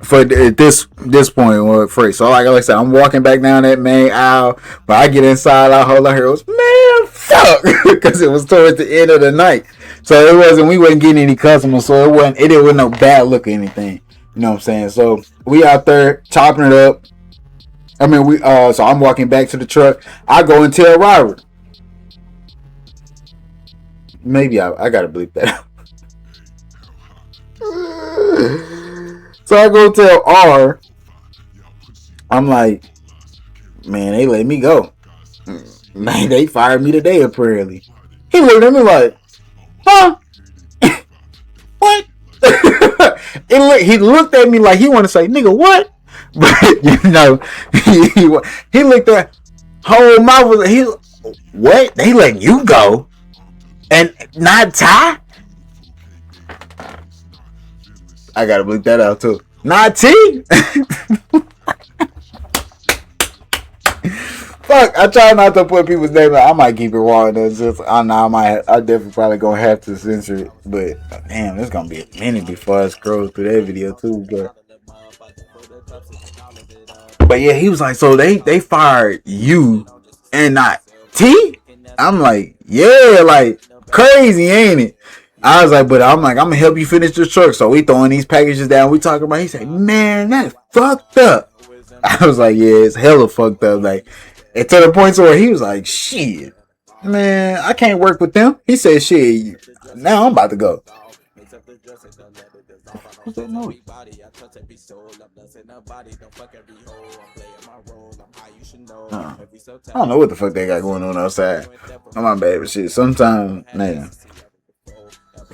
for at this point with freight. So like I said, I'm walking back down that main aisle, but I get inside, I hear it was, man, fuck, because it was towards the end of the night. So we wasn't getting any customers, so it wasn't no bad look or anything. You know what I'm saying? So we out there chopping it up. I mean, so I'm walking back to the truck. I go and tell Robert. Maybe I gotta bleep that out. So I go tell R. I'm like, man, they let me go. Man, they fired me today apparently. He looked at me like, huh? What? He looked at me like he want to say, nigga, what? But you know, he looked at whole mouth. He what? They letting you go and not Ty? I gotta bleep that out too. Not T. Fuck, I try not to put people's names. I might keep it raw. I know I definitely probably gonna have to censor it. But damn, it's gonna be a minute before I scroll through that video too. But yeah, he was like, so they fired you and not T? I'm like, yeah, like crazy, ain't it? I was like, but I'm gonna help you finish the truck. So we throwing these packages down. We talking about. He said, man, that's fucked up. I was like, yeah, it's hella fucked up. Like, and to the point where he was like, shit, man, I can't work with them. He said, shit, now I'm about to go. What's that noise? I don't know what the fuck they got going on outside. Oh, my bad, but shit. Sometimes, man,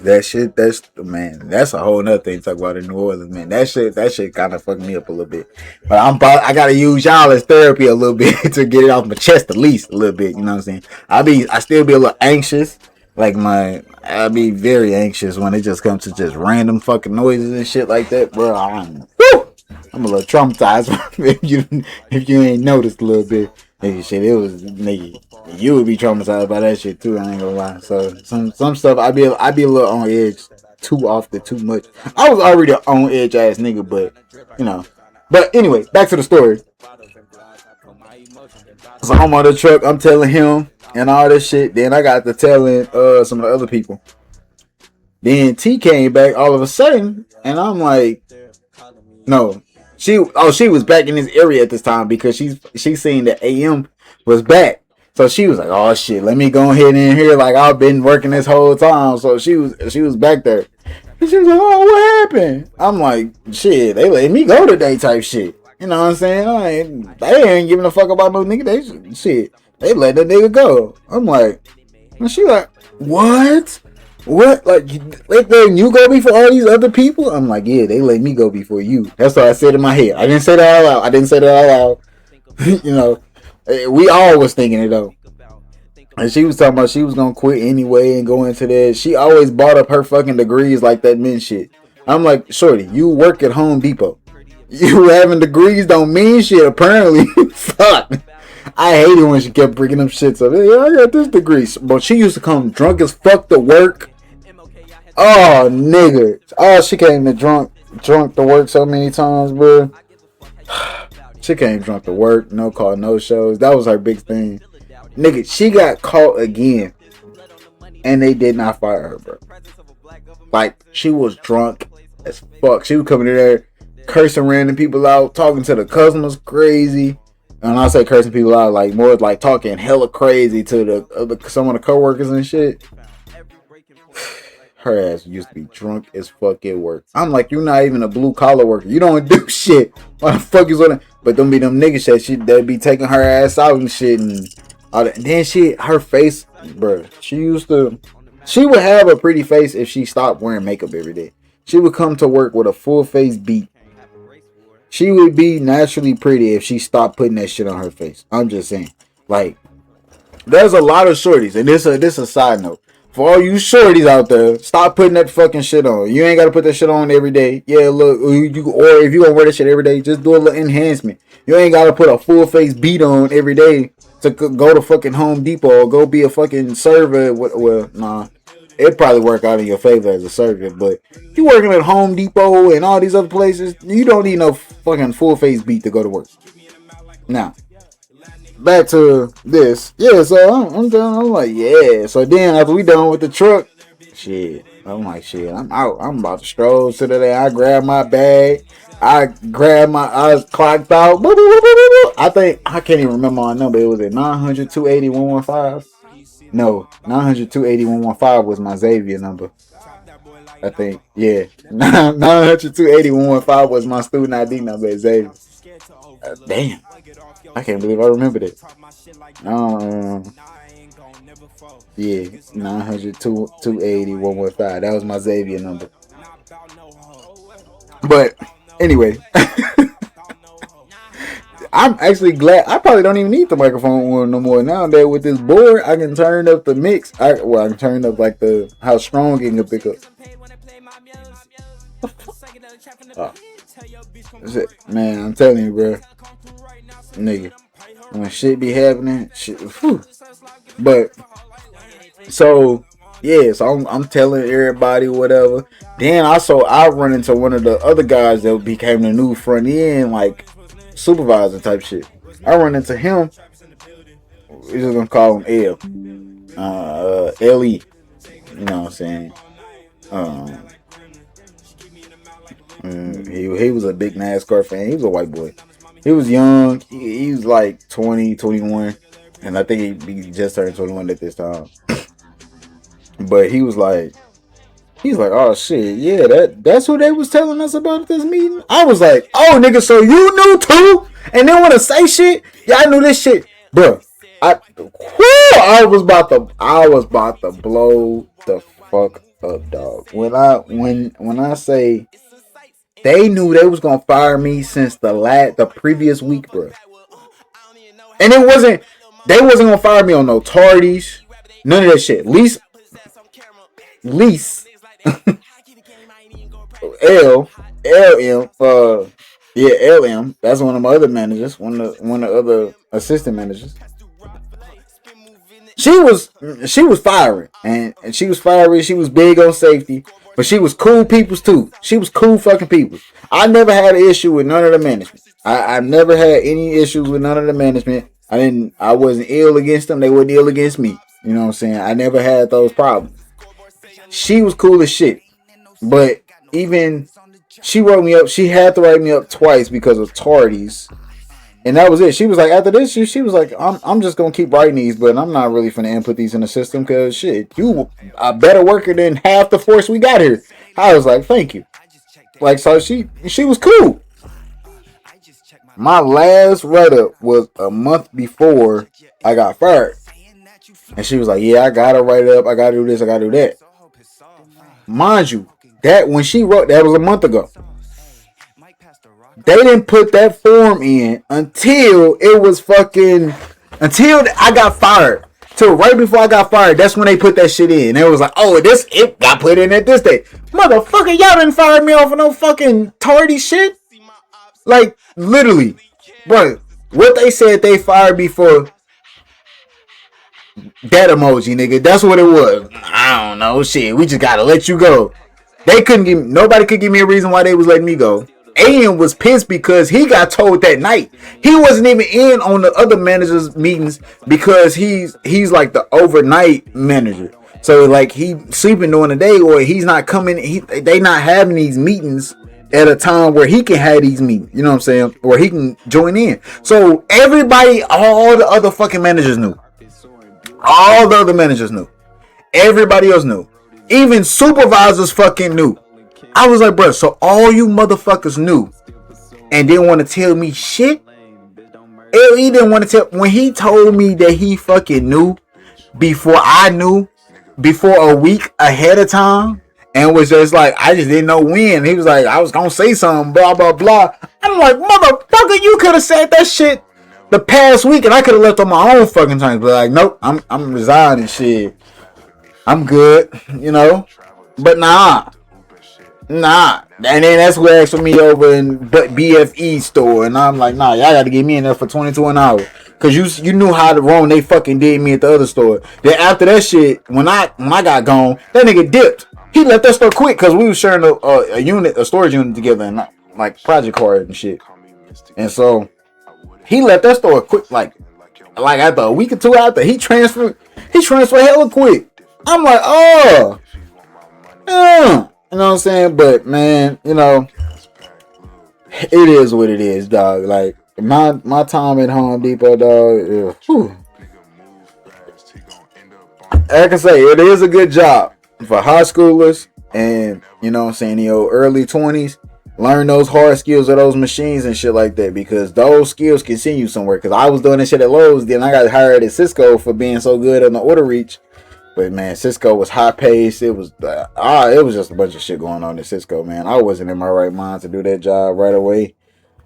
that shit, that's a whole nother thing to talk about in New Orleans, man. That shit kind of fucked me up a little bit. But I gotta use y'all as therapy a little bit to get it off my chest, at least a little bit. You know what I'm saying? I still be a little anxious. Like I be very anxious when it just comes to just random fucking noises and shit like that, bro. I'm a little traumatized if you ain't noticed a little bit. Nigga, shit, it was nigga. You would be traumatized by that shit too. I ain't gonna lie. So some stuff I be a little on edge too often, too much. I was already an on edge ass nigga, but you know. But anyway, back to the story. So I'm on the truck. I'm telling him and all this shit. Then I got to telling some of the other people. Then T came back all of a sudden, and I'm like, no. She was back in this area at this time because she seen that AM was back. So she was like, oh shit, let me go ahead in here. Like I've been working this whole time. So she was back there. And she was like, oh, what happened? I'm like, shit, they let me go today type shit. You know what I'm saying? They ain't giving a fuck about no nigga. They let the nigga go. I'm like, and she like, what? What? Like, they letting you go before all these other people? I'm like, yeah, they let me go before you. That's what I said in my head. I didn't say that out loud. You know, we all was thinking it though. And she was talking about she was gonna quit anyway and go into that. She always bought up her fucking degrees like that men shit. I'm like, shorty, you work at Home Depot. You having degrees don't mean shit, apparently. Fuck. I hated when she kept bringing them shits up. Hey, I got this degree. But she used to come drunk as fuck to work. Oh, nigga. Oh, she came to drunk to work so many times, bro. She came drunk to work. No call, no shows. That was her big thing. Nigga, she got caught again. And they did not fire her, bro. Like, she was drunk as fuck. She was coming in there cursing random people out, talking to the customers crazy. And I say cursing people out, like more like talking hella crazy to some of the coworkers and shit. Her ass used to be drunk as fuck at work. I'm like, you're not even a blue collar worker. You don't do shit. Why the fuck is what? But them be them niggas that they'd be taking her ass out and shit and all that. And then her face, bro. She would have a pretty face if she stopped wearing makeup every day. She would come to work with a full face beat. She would be naturally pretty if she stopped putting that shit on her face. I'm just saying. Like, there's a lot of shorties, and this a side note. For all you shorties out there, stop putting that fucking shit on. You ain't got to put that shit on every day. Yeah, look, or if you gonna wear that shit every day, just do a little enhancement. You ain't got to put a full face beat on every day to go to fucking Home Depot or go be a fucking server. Well, nah. It'd probably work out in your favor as a server, but you working at Home Depot and all these other places, you don't need no fucking full face beat to go to work. Now, back to this. Yeah, so I'm like, yeah. So then after we done with the truck, shit, I'm like, shit, I'm out. I'm about to stroll to the day. I grab my bag. I clocked out. I can't even remember my number. It was at 900 280 115. No, 900 280 115 was my Xavier number. I think, yeah. 900 280 115 was my student ID number at Xavier. Damn. I can't believe I remembered it. Yeah, 900 280 115. That was my Xavier number. But, anyway. I'm actually glad. I probably don't even need the microphone no more now that with this board I can turn up the mix. I can turn up like how strong it can pick up. Oh. Man, I'm telling you, bro, nigga, when shit be happening, shit. Whew. But so yeah, so I'm telling everybody whatever. Then also I run into one of the other guys that became the new front end like supervisor type shit. I run into him. We're just gonna call him L. L.E. You know what I'm saying? He was a big NASCAR fan. He was a white boy. He was young. He was like 20, 21. And I think he just turned 21 at this time. But he was like, He's like, oh shit, yeah, that's who they was telling us about at this meeting. I was like, oh nigga, so you knew too, and then want to say shit? Yeah, I knew this shit, bro. I was about to blow the fuck up, dog. When I say they knew they was gonna fire me since the previous week, bro, and they wasn't gonna fire me on no tardies, none of that shit. Least LM, LM. That's one of my other managers, one of the other assistant managers. She was firing, and she was fiery. She was big on safety, but she was cool peoples too. She was cool fucking people. I never had an issue with none of the management. I never had any issues with none of the management. I wasn't ill against them. They weren't ill against me. You know what I'm saying? I never had those problems. She was cool as shit. But even she wrote me up. She had to write me up twice because of tardies. And that was it. She was like, after this, she was like, I'm just going to keep writing these, but I'm not really finna input these in the system because shit, you a better worker than half the force we got here. I was like, thank you. Like, so she was cool. My last write-up was a month before I got fired. And she was like, yeah, I gotta write it up. I gotta do this. I gotta do that. Mind you, that when she wrote, that was a month ago. They didn't put that form in until I got fired. Till right before I got fired, that's when they put that shit in. It was like, oh, it got put in at this day. Motherfucker, y'all didn't fire me off of no fucking tardy shit. Like, literally. Bro, what they said they fired me for, that emoji, nigga. That's what it was. I don't know. Shit, we just gotta let you go. Nobody could give me a reason why they was letting me go. Ian was pissed because he got told that night. He wasn't even in on the other managers' meetings because he's like the overnight manager. So like he sleeping during the day or he's not coming. They not having these meetings at a time where he can have these meetings. You know what I'm saying? Or he can join in. So everybody, all the other fucking managers knew. All the other managers knew. Everybody else knew. Even supervisors fucking knew. I was like, bro, so all you motherfuckers knew and didn't want to tell me shit? He didn't want to tell. When he told me that he fucking knew before I knew, before a week ahead of time, and was just like, I just didn't know when. He was like, I was gonna say something, blah, blah, blah. I'm like, motherfucker, you could have said that shit the past week and I could have left on my own fucking time. But like, nope, I'm resigning shit. I'm good, you know? But nah. And then that's what asked for me over in BFE store. And I'm like, nah, y'all got to get me in there for $22 an hour. Because you knew how wrong they fucking did me at the other store. Then after that shit, when I got gone, that nigga dipped. He left that store quick because we was sharing a storage unit together and like project card and shit. And so he left that store quick, like after a week or two after he transferred hella quick. I'm like, oh, yeah. You know what I'm saying? But man, you know, it is what it is, dog. Like my time at Home Depot, dog. I can say it is a good job for high schoolers and, you know what I'm saying, early 20s. Learn those hard skills of those machines and shit like that, because those skills can send you somewhere. Because I was doing this shit at Lowe's, then I got hired at Cisco for being so good on the order reach. But man, Cisco was high paced. It was just a bunch of shit going on at Cisco, man. I wasn't in my right mind to do that job right away.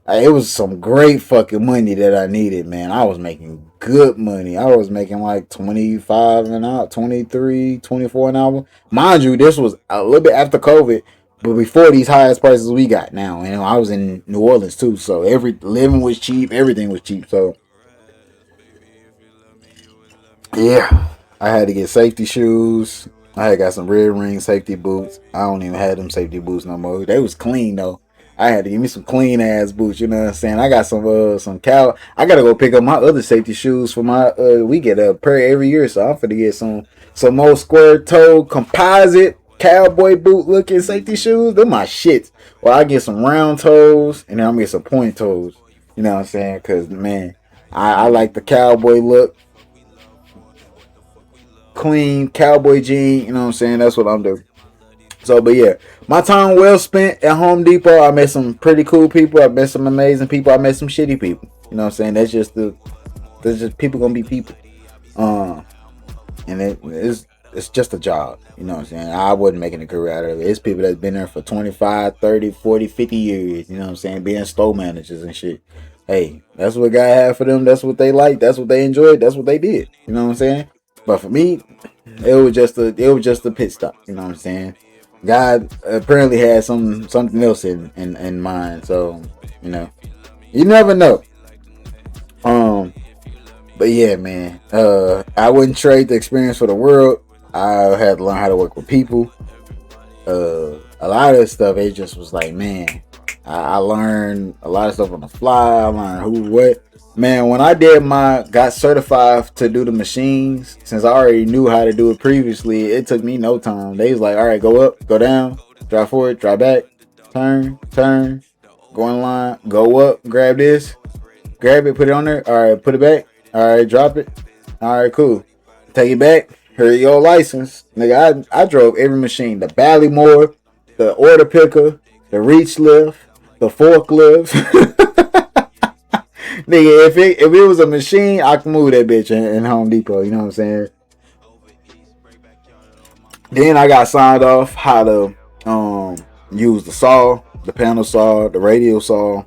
It was some great fucking money that I needed, man. I was making good money. I was making like 25 an hour, 23, 24 an hour. Mind you, this was a little bit after COVID, but before these highest prices we got now. And I was in New Orleans too, so living was cheap, everything was cheap. So yeah. I had to get safety shoes. I had got some red ring safety boots. I don't even have them safety boots no more. They was clean though. I had to give me some clean ass boots. You know what I'm saying? I got some cow. I gotta go pick up my other safety shoes for my. We get a pair every year, so I'm finna get some more square toe composite cowboy boot looking safety shoes. They're my shits. Well, I get some round toes and then I'm gonna get some point toes. You know what I'm saying? Cause man, I like the cowboy look. Clean cowboy jean, you know what I'm saying? That's what I'm doing. So, but yeah, my time well spent at Home Depot. I met some pretty cool people. I met some amazing people. I met some shitty people. You know what I'm saying? That's just people gonna be people. And it's just a job. You know what I'm saying? I wasn't making a career out of it. It's people that's been there for 25, 30, 40, 50 years. You know what I'm saying? Being store managers and shit. Hey, that's what God had for them. That's what they liked. That's what they enjoyed. That's what they did. You know what I'm saying? But for me, it was just a pit stop. You know what I'm saying? God apparently had something else in mind. So, you know, you never know. But yeah, man, I wouldn't trade the experience for the world. I had to learn how to work with people. A lot of this stuff, it just was like, man, I learned a lot of stuff on the fly. I learned who, what. Man, when I got certified to do the machines, since I already knew how to do it previously, it took me no time. They was like, all right, go up, go down, drive forward, drive back, turn, go in line, go up, grab this, grab it, put it on there. All right, put it back. All right, drop it. All right, cool. Take it back. Here your license. Nigga, I drove every machine. The Ballymore, the order picker, the reach lift, the forklift. Nigga, if it was a machine, I could move that bitch in Home Depot. You know what I'm saying? Then I got signed off how to use the saw, the panel saw, the radial saw,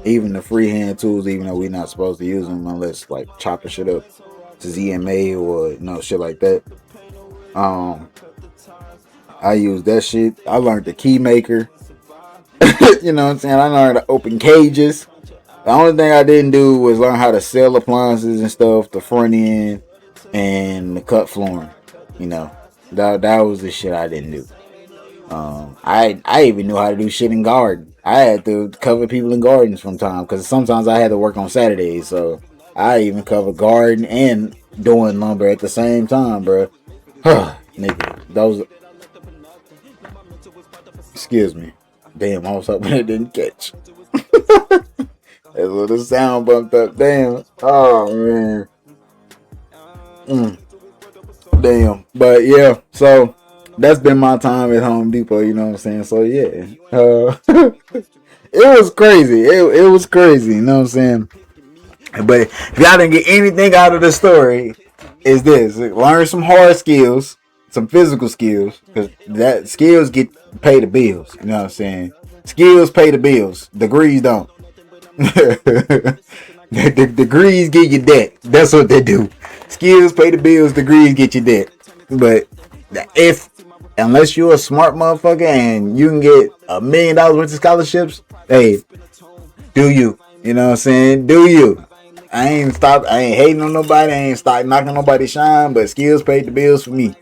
even the freehand tools, even though we're not supposed to use them unless like chopping shit up to ZMA or shit like that. I use that shit. I learned the key maker. You know what I'm saying? I learned to open cages. The only thing I didn't do was learn how to sell appliances and stuff, the front end and the cut flooring. You know, that was the shit I didn't do. I even knew how to do shit in garden. I had to cover people in gardens from time because sometimes I had to work on Saturdays, so I even covered garden and doing lumber at the same time, bro. Nigga, those. Excuse me. Damn, I was hoping it didn't catch. That little sound bumped up. Damn. Oh man. Damn. But yeah, so that's been my time at Home Depot, you know what I'm saying? So yeah. It was crazy. It was crazy, you know what I'm saying? But if y'all didn't get anything out of the story, is this. Learn some hard skills, some physical skills, because that skills pay the bills, you know what I'm saying? Skills pay the bills. Degrees don't. The degrees get you debt. That's what they do. Skills pay the bills, degrees get you debt. But unless you're a smart motherfucker and you can get $1 million worth of scholarships, hey, do you? You know what I'm saying? Do you? I ain't hating on nobody. I ain't stop knocking nobody's shine, but skills paid the bills for me.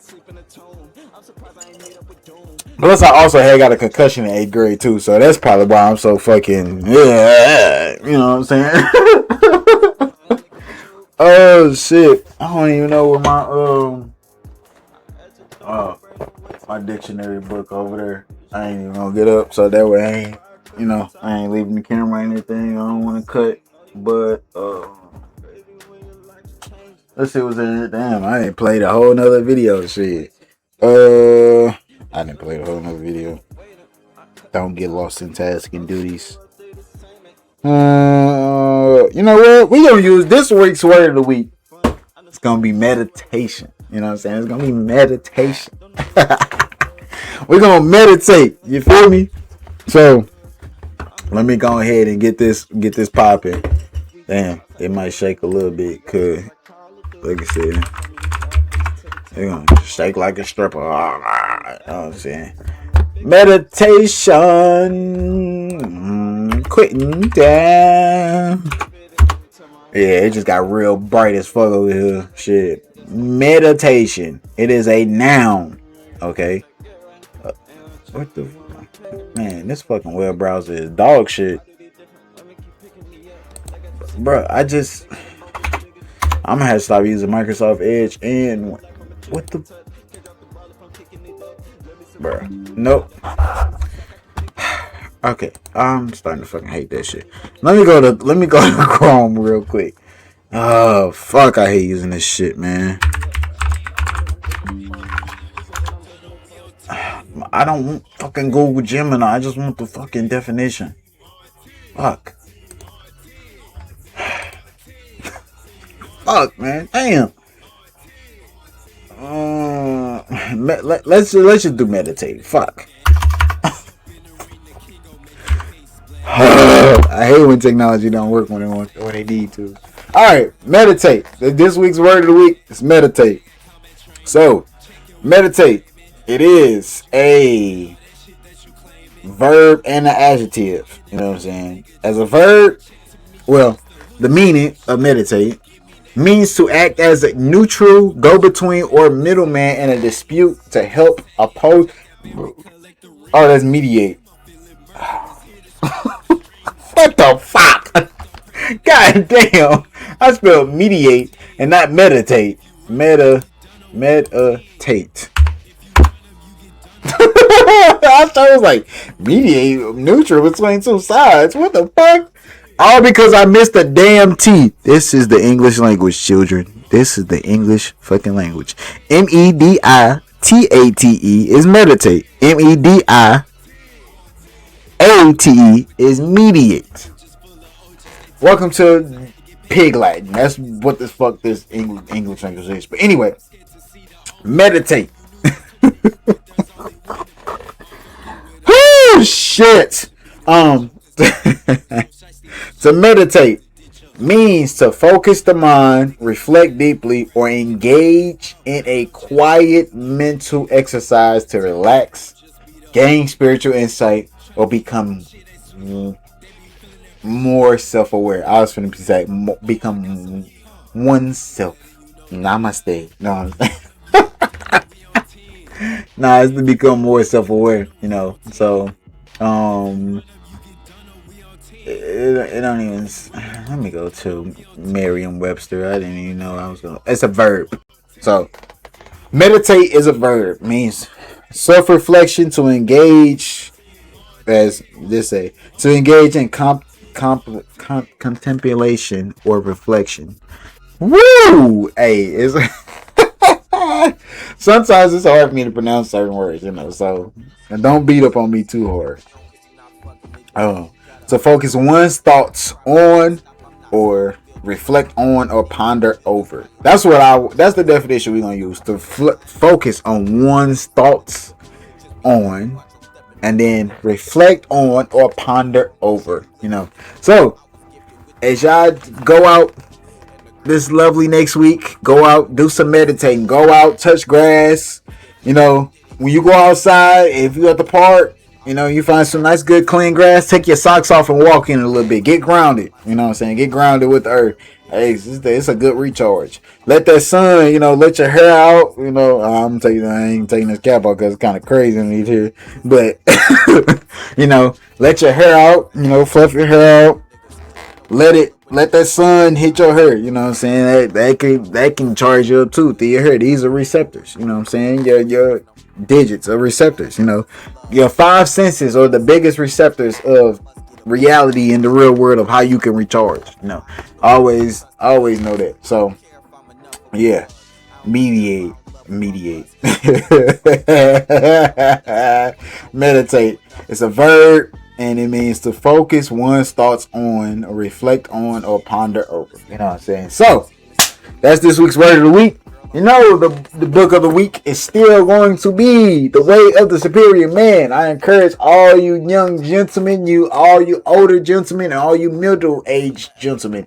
Plus, I also had got a concussion in 8th grade too, so that's probably why I'm so fucking you know what I'm saying? Oh shit! I don't even know where my dictionary book over there. I ain't even gonna get up, so that way I ain't leaving the camera or anything. I don't want to cut, but let's see what's in here. Damn, I ain't played a whole nother video. Shit. I didn't play the whole nother video. Don't get lost in tasks and duties. You know what? We gonna use this week's word of the week. It's gonna be meditation. You know what I'm saying? It's gonna be meditation. We're gonna meditate. You feel me? So let me go ahead and get this popping. Damn, it might shake a little bit, cause like I said, they're gonna shake like a stripper. You know what I'm saying? Meditation. Quitting down. Yeah, it just got real bright as fuck over here. Shit. Meditation. It is a noun. Okay. What the man? This fucking web browser is dog shit. Bro, I'm gonna have to stop using Microsoft Edge and what the bro. Nope. Okay, I'm starting to fucking hate that shit. Let me go to Chrome real quick. Oh fuck, I hate using this shit, man. I don't want fucking Google Gemini. I just want the fucking definition. Fuck. Fuck, man. Damn. Let's just do meditate. Fuck. I hate when technology don't work when they need to. All right, meditate. This week's word of the week is meditate. So, meditate. It is a verb and an adjective. You know what I'm saying? As a verb, well, the meaning of meditate means to act as a neutral, go-between, or middleman in a dispute to help oppose. Oh, that's mediate. What the fuck? God damn. I spelled mediate and not meditate. Meditate. I thought it was like mediate, neutral between two sides. What the fuck? All because I missed the damn T. This is the English language, children. This is the English fucking language. MEDITATE is meditate. MEDIATE is mediate. Welcome to Pig Latin. That's what the fuck this English language is. But anyway, meditate. Oh shit. To meditate means to focus the mind, reflect deeply, or engage in a quiet mental exercise to relax, gain spiritual insight, or become more self-aware. I was going to say become oneself. Namaste. No, nah, it's to become more self-aware. You know, so it don't even. Let me go to Merriam-Webster. I didn't even know I was going. It's a verb. So meditate is a verb. Means self-reflection, to engage, as this say, to engage in contemplation or reflection. Woo! Hey, it's sometimes it's hard for me to pronounce certain words, you know. So, and don't beat up on me too hard. To focus one's thoughts on, or reflect on, or ponder over. That's the definition we're gonna use. To focus on one's thoughts on, and then reflect on or ponder over. You know. So, as y'all go out this lovely next week, go out, do some meditating, go out, touch grass. You know, when you go outside, if you're at the park, you know, you find some nice, good, clean grass, take your socks off and walk in a little bit. Get grounded. You know what I'm saying? Get grounded with the earth. Hey, it's a good recharge. Let that sun, you know, let your hair out. You know, I'm telling you, I ain't taking this cap off because it's kind of crazy in here. But, you know, let your hair out. You know, fluff your hair out. Let that sun hit your hair. You know what I'm saying? That can charge you up too through your hair. These are receptors. You know what I'm saying? Your digits are receptors. You know, your five senses are the biggest receptors of reality in the real world of how you can recharge. You know, always know that. So yeah, mediate meditate. It's a verb, and it means to focus one's thoughts on, or reflect on, or ponder over. You know what I'm saying? So that's this week's word of the week. You know, the book of the week is still going to be The Way of the Superior Man. I encourage all you young gentlemen, all you older gentlemen, and all you middle-aged gentlemen,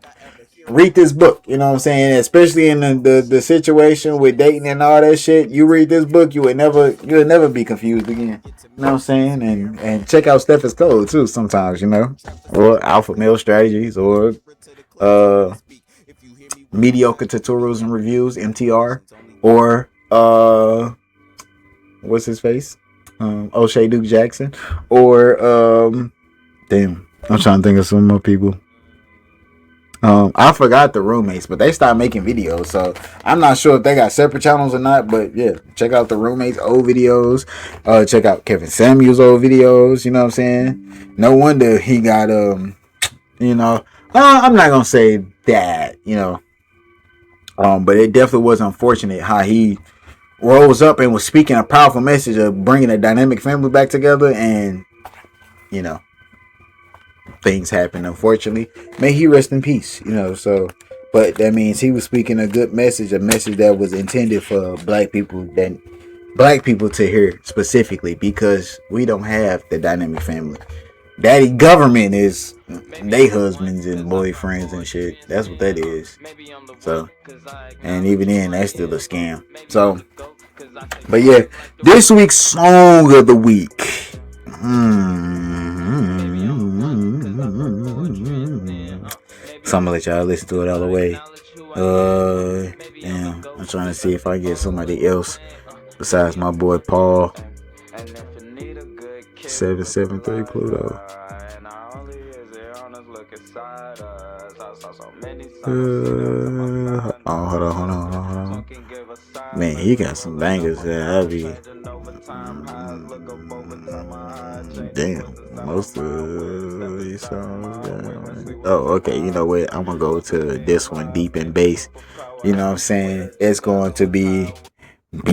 read this book. You know what I'm saying? Especially in the situation with dating and all that shit. You read this book, you'll never be confused again. You know what I'm saying? And check out Steph's Code too sometimes, you know. Or Alpha Male Strategies, or Mediocre Tutorials and Reviews, MTR, or what's his face? O'Shea Duke Jackson, or damn, I'm trying to think of some more people. I forgot the roommates, but they stopped making videos, so I'm not sure if they got separate channels or not. But yeah, check out the roommates' old videos. Check out Kevin Samuel's old videos. You know what I'm saying? No wonder he got you know, I'm not gonna say that, you know. But it definitely was unfortunate how he rose up and was speaking a powerful message of bringing a dynamic family back together, and you know, things happen, unfortunately. May he rest in peace, you know. So, but that means he was speaking a good message, a message that was intended for black people to hear specifically, because we don't have the dynamic family. Daddy government is they husbands and boyfriends and shit. That's what that is. So, and even then, that's still a scam. So, but yeah, this week's song of the week. So I'm gonna let y'all listen to it all the way. Damn, I'm trying to see if I get somebody else besides my boy Paul. 773 Pluto. Hold on. Man, he got some bangers that I be. Damn, most of these songs. Oh, okay. You know what? I'm gonna go to this one, Deep in Bass. You know what I'm saying? It's going to be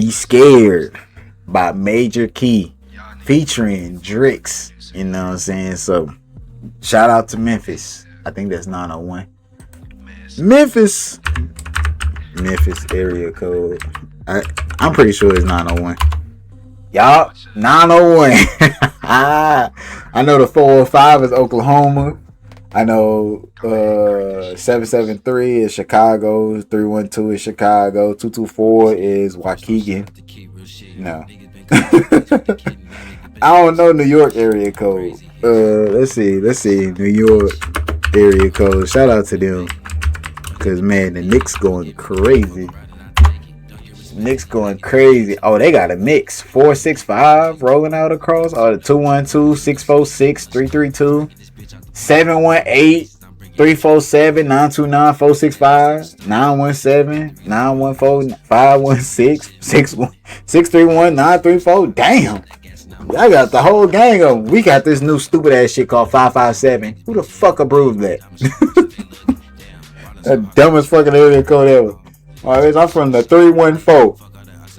Scared by Major Key, featuring Drixx. You know what I'm saying? So, shout out to Memphis. I think that's 901. Memphis area code. I'm pretty sure it's 901. Y'all, 901. I know the 405 is Oklahoma. I know 773 is Chicago. 312 is Chicago. 224 is Waukegan. No. I don't know New York area code. Let's see. New York area code. Shout out to them. Cause man, the Knicks going crazy. Oh, they got a mix. 465 rolling out across. Oh, the 212, 646, 332, 718, 347, 929, 465, 917, 914, 516, 631, 934. Damn. I got the whole gang of them. We got this new stupid ass shit called 557. Who the fuck approved that? The dumbest fucking area code ever. Alright, I'm from the 314.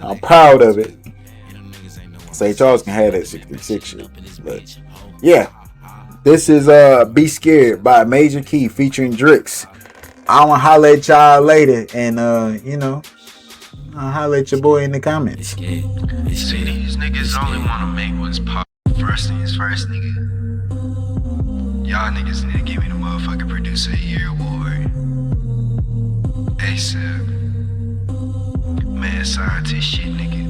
I'm proud of it. St. Charles can have that 66 shit. But yeah. This is Be Scared by Major Key featuring Drixx. I wanna holler at y'all later, and you know, I'll holler at your boy in the comments. See, these niggas only wanna make what's pop. First things first, nigga. Y'all niggas need to give me the motherfucking Producer of the Year award. ASAP. Man, scientist shit, nigga.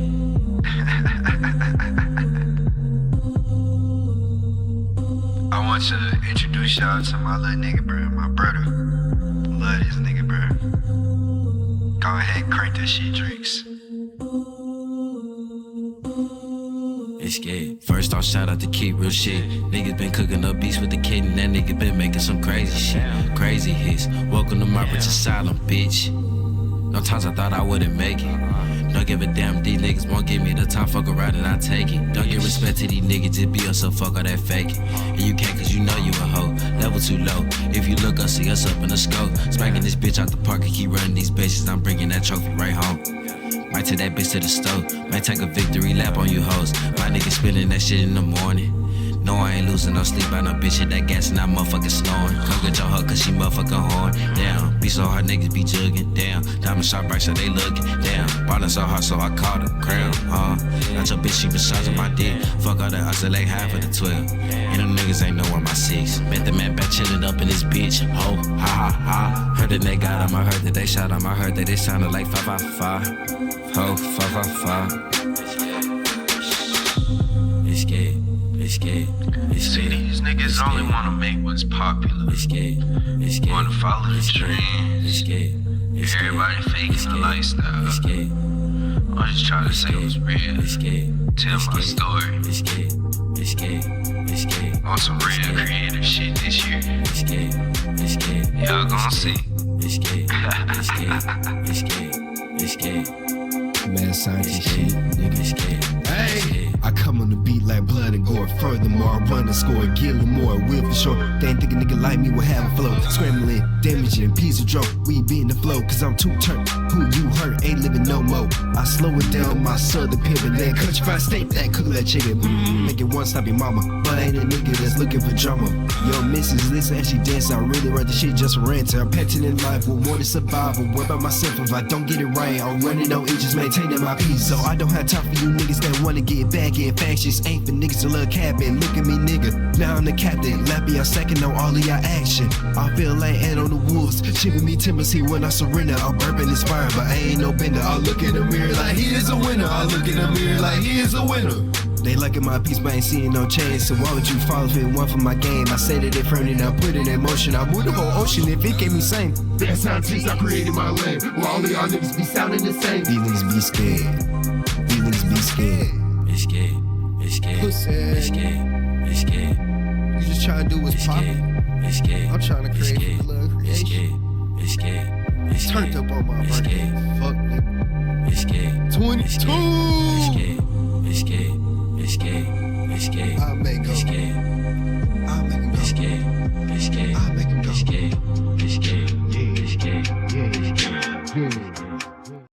I want to introduce y'all to my little nigga, bro. My brother. Love this nigga, bro. Go ahead and crank that shit, Drixx. Escape. First off, shout out to Kid, real shit. Niggas been cooking up beats with the kid, and that nigga been making some crazy shit. Crazy hits. Welcome to my rich asylum, bitch. No times I thought I wouldn't make it. Don't give a damn, these niggas won't give me the time, fuck around and I take it. Don't give respect to these niggas, just be yourself, fuck all that fake. And you can't cause you know you a hoe, level too low. If you look up, see us up in the scope. Smacking this bitch out the park and keep running these bases, I'm bringing that trophy right home. Might take that bitch to the stove, might take a victory lap on you hoes. My nigga spinning that shit in the morning. No, I ain't losing no sleep, I know bitch hit that gas and I motherfucking snoring. Come get your her cause she motherfucking horn. Damn, be so hard niggas be jugging. Damn, diamond shot bright so they looking. Damn, ballin' so hard so I caught her crown. Not your bitch, she massaging my dick. Fuck all that oscillate half of the 12. And them niggas ain't know where my 6. Bet the man back chillin' up in this bitch. Ho, ha ha ha. Heard that they got him, I heard that they shot him. I heard that it sounded like 555. Ho, 555. Escape. See, these niggas only wanna make what's popular. Wanna follow the trend. Everybody faking the lifestyle. I'm just trying to say what's real. Tell my story. On some real creative shit this year. Y'all gon' see. Man, scientist shit, nigga. Hey! I come on the beat like blood and gore. Furthermore, I run and score, Gilly more. Will for sure. They ain't think a nigga like me will have a flow. Scrambling, damaging, piece of drone. We be in the flow, cause I'm too turned. Who you hurt ain't living no more. I slow it down, my southern pivot. Then countrified state that cook that chicken. Make it one stop your mama. But ain't a nigga that's looking for drama. Yo, missus, listen as she dance. I really write the shit just for ranting. I'm petting in life with more than survival. What about myself if I don't get it right? I'm running on edges, maintaining my peace. So I don't have time for you niggas that wanna get back in factions. Ain't for niggas to love capping. Look at me, nigga. Now I'm the captain. Lappy, I'm second on all of y'all action. I feel like ant on the wolves. Shipping me Timothy when I surrender. I'm burping inspired, but I ain't no bender. I look in the mirror like he is a winner. I look in the mirror like he is a winner. They liking my piece, but ain't seeing no change. So why would you follow if it one for my game? I said it in front and I put it in motion. I move the whole ocean if it gave me same. That's how I created my lane. Where all of y'all niggas be sounding the same. These niggas be scared. These niggas be scared. It's scared. It's scared. It's scared. It's scared. You just trying to do what's poppin'. It's scared. I'm trying to create for the love creation. It's scared. It's scared. Turned up on my birthday. Fuck nigga. It's scared. 22. It's scared. It's scared. It's scared. It's scared. I'll make him go. It's scared. I'll make him go. It's scared. It's scared. I'll make him go. It's scared.